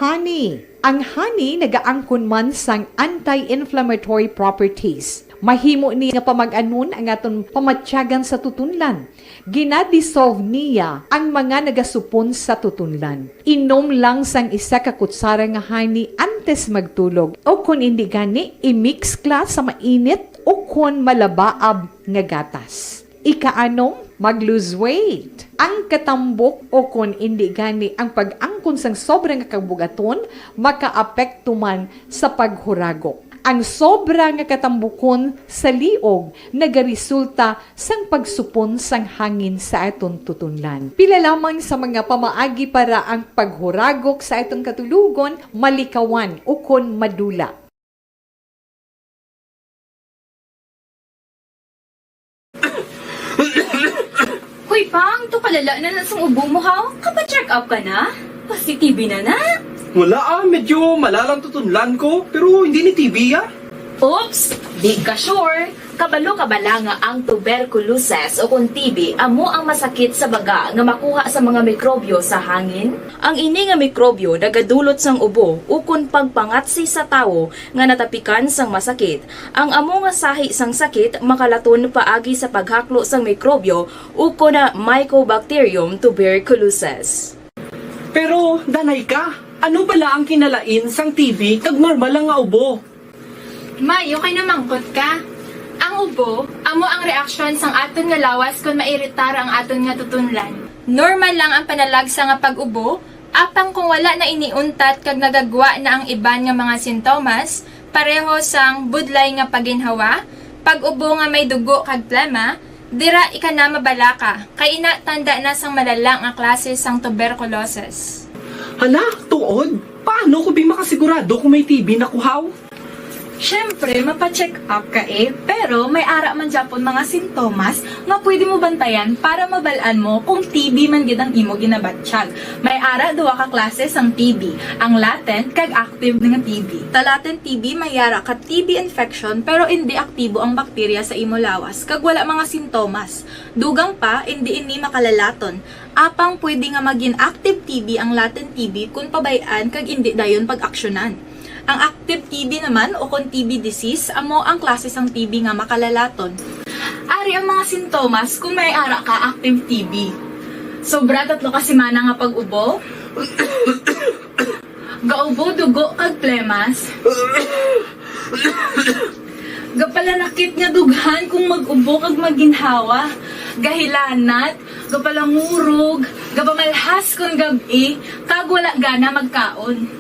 honey. Ang honey nagaangkon man sang anti-inflammatory properties. Mahimo ni nga pamag-anon ang aton pamatyagan sa tutunlan. Ginadissolve niya ang mga nagasupon sa tutunlan. Inom lang sang isa ka kutsara nga honey antes magtulog. O kung hindi gani, i-mix class sa mainit o kung malabaab nga gatas. Ikaanong, mag-lose weight. Ang katambok o kung hindi gani ang pag-angkon sang sobrang kabugaton, makaapekto man sa paghuragok. Ang sobra nga katambukon sa liog nagaresulta sang pagsupon sang hangin sa aton tutunlan. Pila lamang sa mga pamaagi para ang paghuragok sa aton katulugon malikawan o kon madula. Hoy Pang, to kalala na sang ubo mo ha? Kapa-check up ka na? Positive na na? Wala medyo malalang tutunlan ko, pero hindi ni TB Oops! Di ka sure. Kabalo kabala nga ang tuberculosis o kung TB amo ang masakit sa baga nga makuha sa mga mikrobyo sa hangin. Ang ini nga mikrobyo nagadulot sang ubo o kung pagpangatsi sa tawo nga natapikan sang masakit. Ang amo nga sahi sang sakit makalaton paagi sa paghaklo sang mikrobyo o kung na Mycobacterium tuberculosis. Pero, danay ka, ano bala ang kinalain sang TB kag normal lang nga ubo? May, okay na mangkot ka. Ang ubo, amo ang reaksyon sang aton nga lawas kung mairitar ang aton nga tutunlan. Normal lang ang panalagsa nga pag-ubo, apang kung wala na iniuntat kag nagagwa na ang iban nga mga sintomas, pareho sang budlay nga paginhawa, pag-ubo nga may dugo kag plema, dira ika na mabala ka, kay ina tanda na sang malalang nga klase sang tuberculosis. Hala, tuod? Paano ko makasigurado kung may TB na kuhaw? Siyempre, mapacheck up ka pero may ara man Japon mga sintomas nga pwede mo bantayan para mabalaan mo kung TB man gid ang imo ginabatsyag. May ara duwa ka klase sang TB, ang latent kag active nga TB. Ta latent TB may ara ka TB infection pero hindi aktibo ang bakterya sa imo lawas kag wala mga sintomas. Dugang pa hindi ini makalalaton. Apang pwede nga maging active TB ang latent TB kung pabayaan kag hindi dayon pag-aksyonan. Ang active TB naman o kung TB disease, amo ang klase sang TB nga makalalaton. Ari ang mga sintomas kung may ara ka active TB. Sobra tatlo ka semana nga pag-ubo. Gaubo, dugo, kag plemas. Gapalanakit nga dughan kung mag-ubo kag maginhawa. Gahilanat, gapalangurog, gapamalhas kung gabi, kag wala gana magkaon.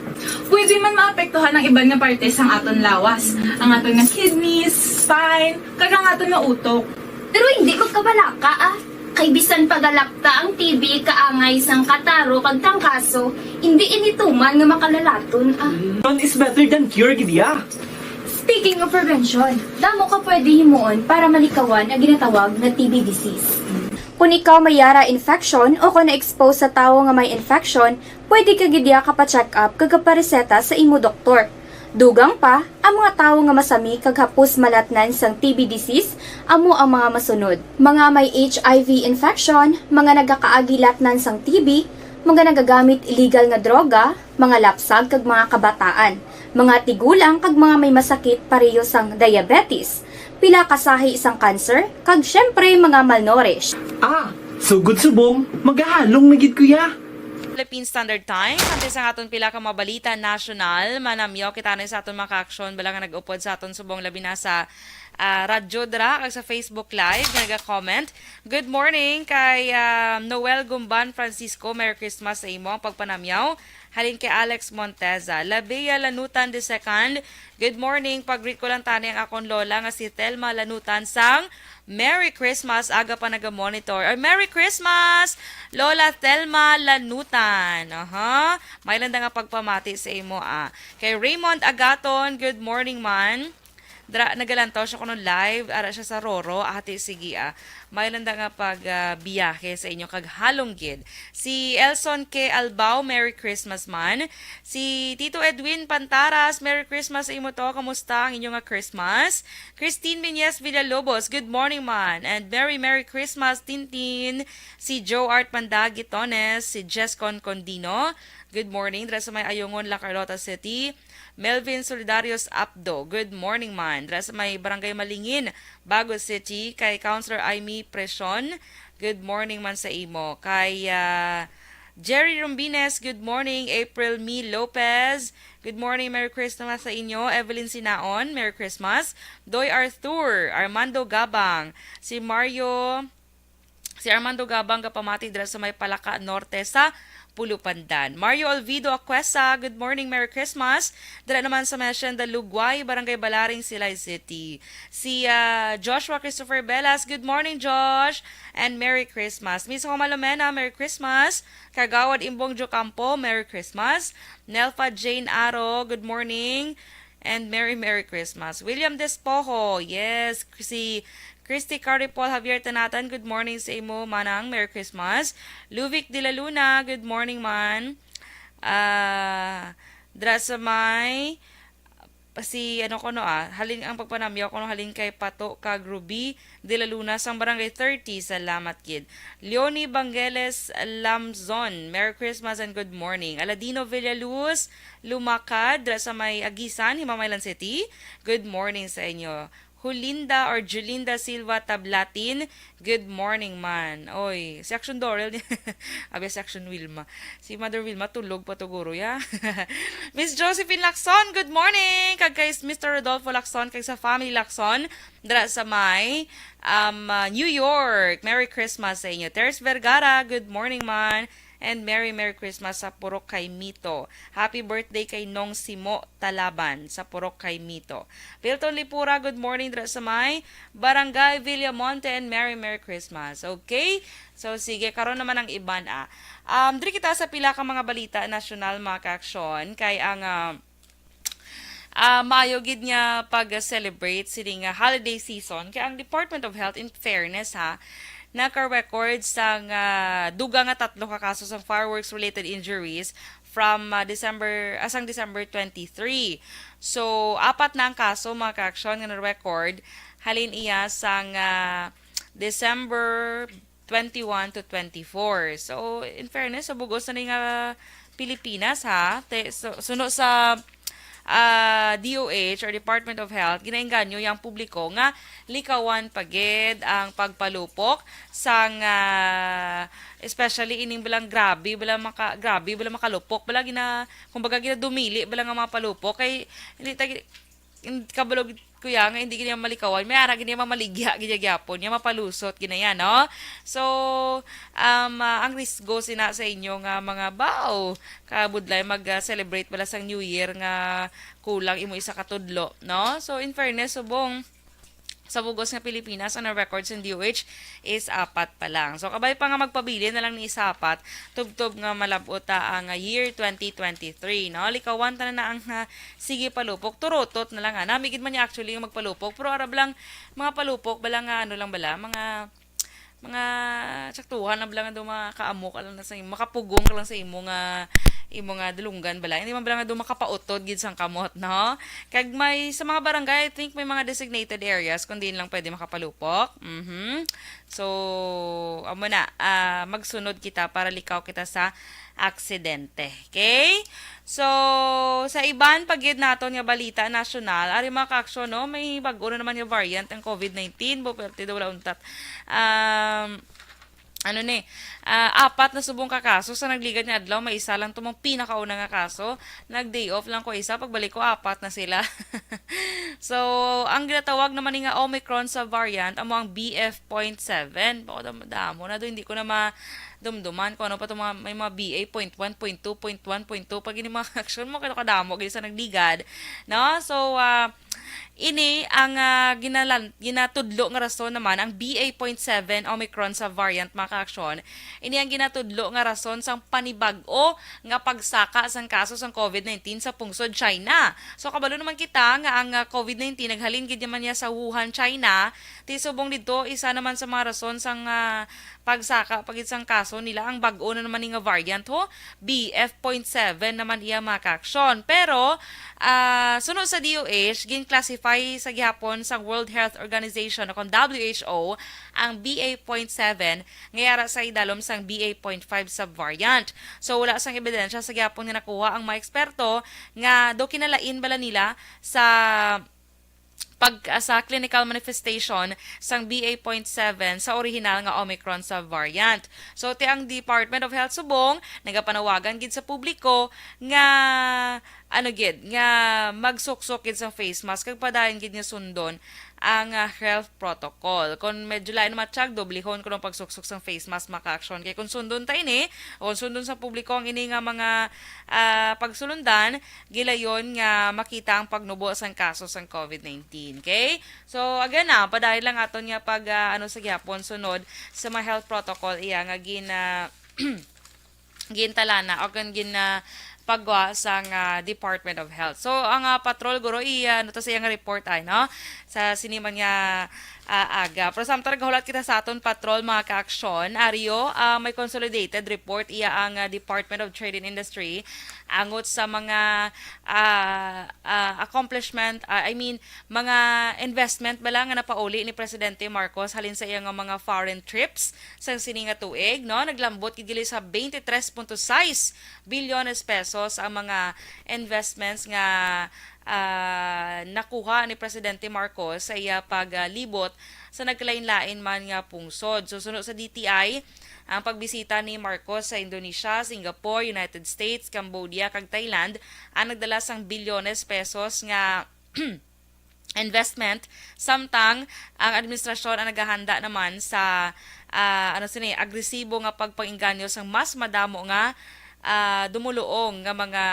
Pwede man maapektuhan ng iban nga parte sang aton lawas. Ang aton nga kidneys, spine, kag ang aton nga utok. Pero hindi ko kabalaka Kay bisan pagalakta ang TB kaangay sang kataro kag tangkaso, hindi inituman nga makalalaton None is better than cure, gidya. Speaking of prevention, damo ka pwede himuon para malikawan ang ginatawag na TB disease. Kung ikaw may yara infection o kung na-expose sa tao nga may infection, pwede ka gidya ka pa-check up kag pareseta sa imo doktor. Dugang pa, ang mga tao nga masami kag hapos malatnan sang TB disease, amo ang mga masunod. Mga may HIV infection, mga nagakaagilatnan sang TB, mga nagagamit illegal nga droga, mga lapsag kag mga kabataan, mga tigulang kag mga may masakit pareho sang diabetes, pila kasahi isang cancer, kag syempre mga malnourished. Sugod subong, magahalong nagid kuya. Philippine Standard Time. Ante sa aton pila ka mabalita national, manamyo kita na sa aton mga ka-aksyon bala nga nag-upod sa aton subong labi na sa radyo dra kag sa Facebook Live naga-comment. Good morning kay Noel Gumban Francisco. Merry Christmas sa imo ang pagpanamyaw. Halin kay Alex Monteza. Labia Lanutan II. Good morning. Pag-greet ko lang tani ang akong lola nga si Telma Lanutan sang Merry Christmas, aga pa naga-monitor. Or Merry Christmas, Lola Telma Lanutan. May landa nga pagpamati sa imo Kay Raymond Agaton, good morning man. Nagalantaw siya ko nung live, ara siya sa Roro, ati sige May landa nga biyahe sa inyo kag halonggid. Si Elson K. Albao, Merry Christmas man. Si Tito Edwin Pantaras, Merry Christmas sa imo to. Kamusta ang inyo nga Christmas? Christine Viñez Villalobos, good morning man. And Merry Christmas Tintin. Si Joe Art Pandagitones, si Jess Condino. Good morning. Dra sa may Ayungon, La Carlota City. Melvin Solidarios Apdo, good morning man. Dra sa may Barangay Malingin, Bago City. Kay Councilor Aimee Presion, good morning man sa imo. Kay Jerry Rumbines, good morning. April Me Lopez, good morning. Merry Christmas sa inyo. Evelyn Sinaon, Merry Christmas. Doy Arthur, Armando Gabang, si Armando Gabang kapamati dra sa may Palaka Norte sa Pulupandan. Mario Olvido Aquesa, good morning, Merry Christmas. Dala naman sa Mesienda Lugway, Barangay Balaring, Silay City. Si Joshua Christopher Belas, good morning Josh, and Merry Christmas. Miss Homalomena, Merry Christmas. Kagawad Imbong Jocampo, Merry Christmas. Nelfa Jane Aro, good morning, and Merry Christmas. William Despojo, yes, si Christy Caripol Javier Tanatan, good morning sa imo, manang, Merry Christmas. Luvic de la Luna, good morning man. Dra sa may si halin ang pagpanamyaw ko halin kay Pato kag Ruby de la Luna sang Barangay 30, salamat kid. Leonie Bangeles Lamzon, Merry Christmas and good morning. Aladino Villaluz Lumakad, dra sa may Agisan, Himamaylan City, good morning sa inyo. Julinda Silva Tablatin, good morning man. Oy, si Action Dorel, abi si Action Wilma. Si Mother Wilma tulog pa to guro ya. Miss Josephine Lacson, good morning. Kag kay Mr. Rodolfo Lacson, kay sa family Lacson, dra sa may New York. Merry Christmas sa inyo. Teres Vergara, good morning man. And Merry Christmas sa Purok kay Mito. Happy birthday kay Nong Simo Talaban sa Purok kay Mito. Pilton Lipura, good morning dra sa may Barangay Villamonte and Merry Christmas. Okay? So sige, karon naman ang iban diri kita sa pila ka mga balita nasyonal mga ka-aksyon kay ang maayo gid nga pag-celebrate sining holiday season kay ang Department of Health in fairness naka-record sang duga nga 3 ka kaso sang fireworks related injuries from December 23. So 4 na ang kaso mga ka-aksyon nga na-record halin iya sang December 21 to 24. So in fairness sa bugos na ni nga Pilipinas suno sa DOH or Department of Health, ginainganyo yung publiko nga likawan pagid ang pagpalupok sang especially ining bilang grabe makalupok bala kumbaga dumili bala nga mga palupok kay hindi kabalog kuya nga hindi gina malikawan may ara gina mamaligya gigyapon nya mapalusot ginaya no. So ang risgo sina sa inyo nga mga bao kabudlay mag-celebrate bala sang New Year nga kulang imo isa ka tudlo no. So in fairness subong sa bugos nga Pilipinas ang records ng DOH is 4 pa lang. So kabay pa nga magpabili na lang ni isapat tubtob nga malabot ang year 2023 no. Likawan ta na ang sige palupok turotot na lang namigid man niya actually yung magpalupok pero arab lang mga palupok bala nga mga tsaktuhan na bala nga do mga kaamok lang na sa imo makapugong ka lang sa imo nga imo nga dulunggan bala. Hindi man bala nga do makapautod gid sang kamot, no? Kag may sa mga barangay, I think may mga designated areas kung din lang pwede makapalupok. So, amo na, magsunod kita para likaw kita sa aksidente. Okay? So, sa iban pagid naton nga balita nasyonal, ari mga kaaksyon, no? May bago na naman yung variant ng COVID-19, boperte daw wala untat. Apat na subong ka kaso sa nagligad nga adlaw, may isa lang tumong pinakauna nga kaso. Nag-day off lang ko isa, pagbalik ko apat na sila. So, ang ginatawag naman ni nga Omicron sa variant amo ang BF.7. Bako damo na do, hindi ko na dumduman ko ano pa itong may mga BA.1, .2, .1, pag ini mga action mo kaya kadamo sa nagligad, no? So ini ang ginatudlo nga rason naman ang BA.7 Omicron sa variant mga ka-aksyon. Ini ang ginatudlo nga rason sang panibag-o nga pagsaka sang kaso sang COVID-19 sa pungsod China. So kabalo naman kita nga ang COVID-19 naghalin gid man niya sa Wuhan, China. Ti subong dito isa naman sa mga rason sang pagsaka pagit sang kaso nila ang bag-o na naman nga variant ho, BF.7 naman iya mga ka-aksyon. Pero sunod sa DOH gin-classify sa gihapon sa World Health Organization o WHO ang BA.7 ngayara sa idalom sang BA.5 subvariant. So wala sang ebidensya sa gihapon nga nakuha ang mga eksperto nga do kinalain bala nila sa sa clinical manifestation sang BA.7 sa original nga Omicron subvariant. So ti ang Department of Health subong nagapanawagan gid sa publiko nga nga magsuksok gid sa face mask kag padayon gid nga sundon ang health protocol. Kung medyo lain matsyag, doblihon ko ng pagsuksok sa face mask maka-action. Kaya kung sundon tayo o sundon sa publiko ang ini nga mga pagsulundan, gilayon nga makita ang pagnubo sang kaso sang COVID-19. Okay? So, again padayon lang aton nga pag sa gyapon sunod sa mga health protocol iya nga gintalana o pagwa sang Department of Health. So, ang patrol guro to sa iyang report ay, no? Sa siniman nga aga. Pero samtang naghulat kita sa aton patrol mga ka-aksyon, Ario, may consolidated report iya ang Department of Trade and Industry angot sa mga accomplishment, mga investment bala nga napauli ni Presidente Marcos halin sa iyang mga foreign trips sa sininga tuig, no? Naglambot gigili sa 23.6 bilyones pesos ang mga investments nga nakuha ni Presidente Marcos sa iya paglibot sa nagkalain-lain man nga pungsod. So sunod sa DTI ang pagbisita ni Marcos sa Indonesia, Singapore, United States, Cambodia kag Thailand ang nagdala sang bilyones pesos nga investment, samtang ang administrasyon ang naghahanda naman sa agresibo nga pagpangingganyo sang mas madamo nga dumuluong nga mga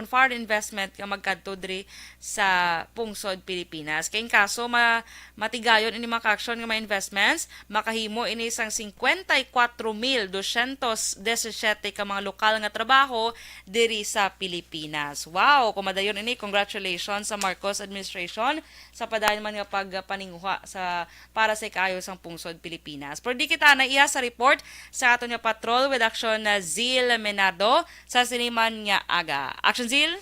foreign investment nga magkadto diri sa pungsod Pilipinas. Kay kaso matigayon ini mga ka-aksyon nga mga investments, makahimo ini sang 54,217 ka mga lokal nga trabaho diri sa Pilipinas. Wow, kumadayon ini, congratulations sa Marcos administration sa padayon man nga pagpaninguha para sa kaayos sang pungsod Pilipinas. Pero di kita na iya sa report sa aton nga patrol with action na Zil Menado sa siniman nga aga. Action Zil?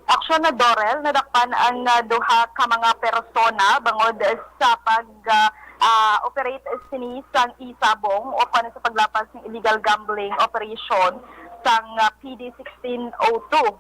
Aksyon na Dorel, nadakpan ang duha ka mga persona bangod sa pag-operate sini sang isabong o paano sa paglapas ng illegal gambling operation sang PD 1602,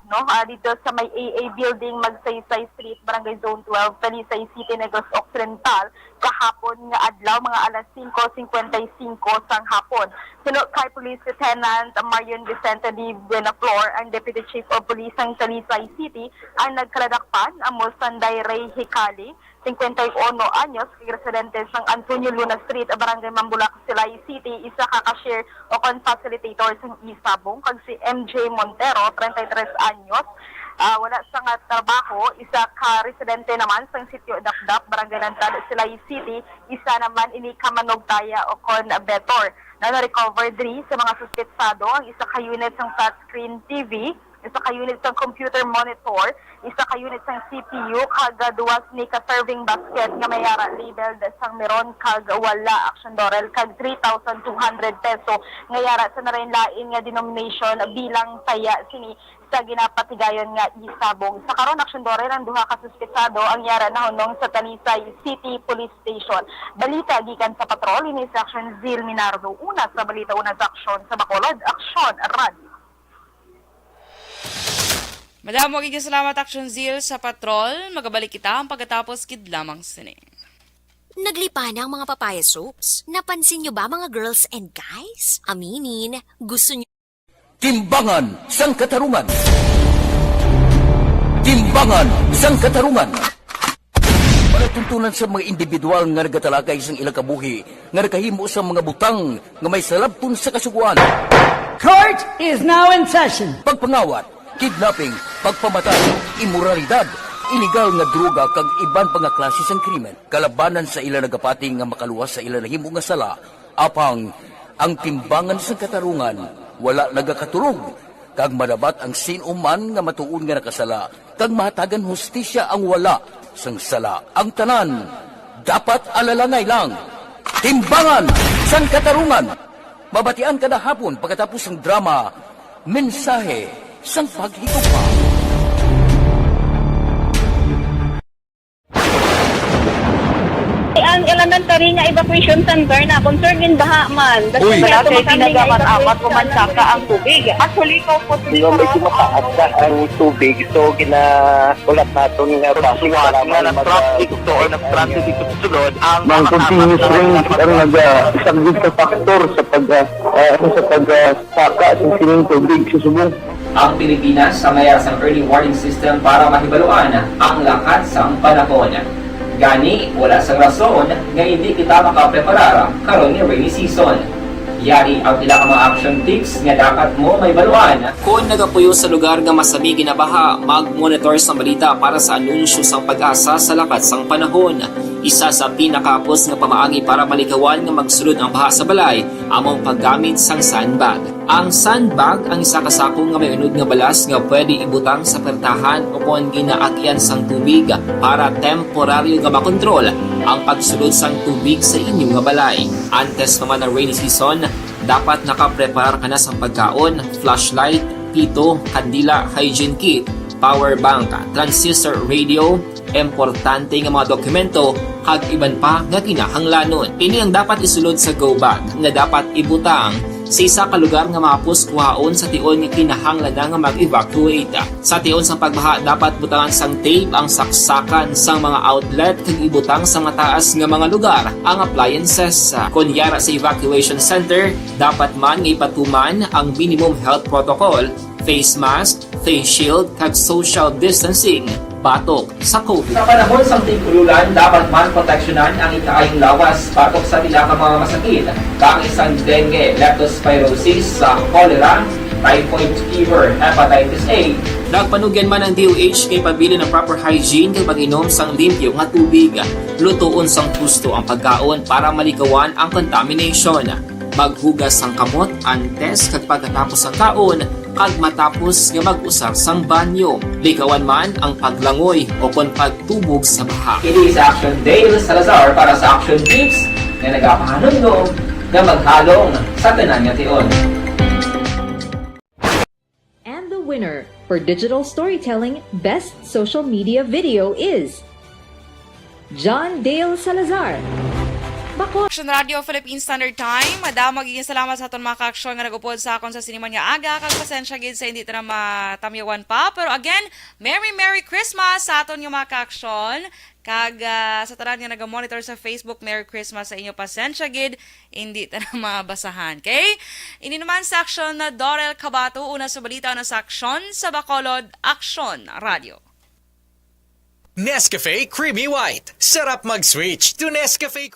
no? Dito sa may AA building, Magsaysay Street, Barangay Zone 12, Talisay City, Negros Occidental, kahapon nga adlaw mga alas 5:55 sang hapon. Sunod kay Police Lieutenant Marion Vicente de Buenaflor, ang Deputy Chief of Police ng Talisay City, ang nagkaladakpan amo Sanday Ray Hikali, 51 anyos, residente sang Antonio Luna Street, Barangay Mambulak, Silay City, isa ka cashier o facilitator sang isabong, kag si MJ Montero, 33 anyos, wala sa nga trabaho, isa ka residente naman sang sitio Dapdap, Barangay Lantad, Silay City, isa naman ini Kamanogtaya o Betor. Na recover diri sa mga suspetsado ang isa ka unit sang touchscreen TV, isa ka unit sang computer monitor, isa ka unit sang CPU, kag duwas ni ka serving basket nga mayara labeled sang meron kag wala action dorel kag 3,200 peso nga yara sa narain-lain nga denomination bilang saya sini sa ginapatigayon nga isabong. Sa karon action dorel ang duha ka suspetsado ang yara na hunong sa Talisay City Police Station. Balita gikan sa patrol ini sa Action Zil Minardo. Una sa balita, una sa aksyon sa Bacolod, Aksyon Radio. Madam, magiging salamat Action Zeal sa patrol. Magabalik kita ang pagkatapos kid lamang sini. Naglipa na ang mga papaya soaps. Napansin nyo ba mga girls and guys? Aminin, gusto nyo... Timbangan sang katarungan. Timbangan sang katarungan. Palatuntunan sa mga individual nga nagatalakay sang ilang kabuhi nga nakahimo sa mga butang nga may salabton sa kasuguan. Court is now in session. Pagpangawat, kidnapping, pagpamatay, imoralidad, illegal nga droga kag iban pa nga klase sang krimen. Kalabanan sa ila nagapati nga makaluwas sa ila nahimo nga sala, apang ang timbangan sa katarungan wala nagakatulog. Kag madabat ang sinuman nga matuon nga nakasala, kag mahatagan hustisya ang wala sang sala. Ang tanan dapat alalangay lang. Timbangan sang katarungan. Mabatian kada hapon pagkatapos ng drama, mensahe sang paghigugma. Ang elementary nga evacuation center na concern in baha man. Uy. Kaya pinagamat-amat kumansaka ang tubig. Actually, ko po Medyo mataas na ang tubig. So, ulat natin nga pasiwala nga ng traffic to or nag-traffic dito sa sulod. Ang continuous rain ang isang good factor sa pagsaka sa sining tubig sa subong. Ang Pilipinas sa mayroon sa early warning system para mahibaluan ang lakat sa panahon. Gani, wala sa rason nga hindi kita makapreparara karon ni rainy season. Yari ang ilang mga action tips nga dapat mo may baluan. Kung nagapuyo sa lugar nga masabi ginabaha, mag-monitor sa balita para sa anunsyo sang pag-asa sa lakat sang panahon. Isa sa pinakapos nga pamaagi para malikawan nga magsulod ang baha sa balay, among paggamit sang sandbag. Ang sandbag ang isa ka sako nga may unod nga balas nga pwede ibutang sa pertahan o kung ginaagyan sang tubig para temporaryo nga makontrol ang pagsulod sang tubig sa inyong nga balay. Antes naman ng rainy season, dapat nakaprepare ka na sa pagkaon, flashlight, pito, kandila, hygiene kit, power bank, transistor radio, importante nga mga dokumento, kag iban pa nga kinahanglanon. Ini ang dapat isulod sa go bag nga dapat ibutang sa isa ka lugar nga mapus kuhaon sa tion nga kinahanglan na nga mag-evacuate. Sa tion sa pagbaha, dapat butangan sang tape ang saksakan sang mga outlet kag ibutang sa mataas nga mga lugar ang appliances. Kunyara sa evacuation center, dapat man nga ipatuman ang minimum health protocol, face mask, face shield kag social distancing batok sa COVID. Sa panahon sa tigululan, dapat man proteksyonan ang ikaayong lawas batok sa tila ka mga masakit. Kang isang dengue, leptospirosis, cholera, typhoid fever, hepatitis A. Nagpanugyan man ang DOH kay pabili ng proper hygiene kay pag-inom sang limpyo nga tubig. Lutuon sang gusto ang pagkaon para malikawan ang contamination. Maghugas sang kamot antes kag pagkatapos ang kaon kag matapos nga mag-usar sang banyo. Likawan man ang paglangoy o kon pagtubog sa baha. Kini sa Action Dale Salazar para sa Action Tips na nagapahanundong nga maghalong sa tanan nga tion. And the winner for Digital Storytelling Best Social Media Video is John Dale Salazar. Action Radio Philippine Standard Time. Madam, magiging salamat sa aton mga ka-aksyon nga nagupod sa akon sa siniman nga aga. Kag pasensya gid sa hindi ta na matamyawan pa. Pero again, Merry Christmas sa aton nga mga ka-aksyon. Kag sa tanan nga naga-monitor sa Facebook, Merry Christmas sa inyo. Pasensya gid, hindi ta na mabasahan. Okay? Ini naman sa aksyon na Dorel Cabato. Una sa balita na sa aksyon sa Bacolod, Action Radio. Nescafe Creamy White. Sarap mag-switch to Nescafe.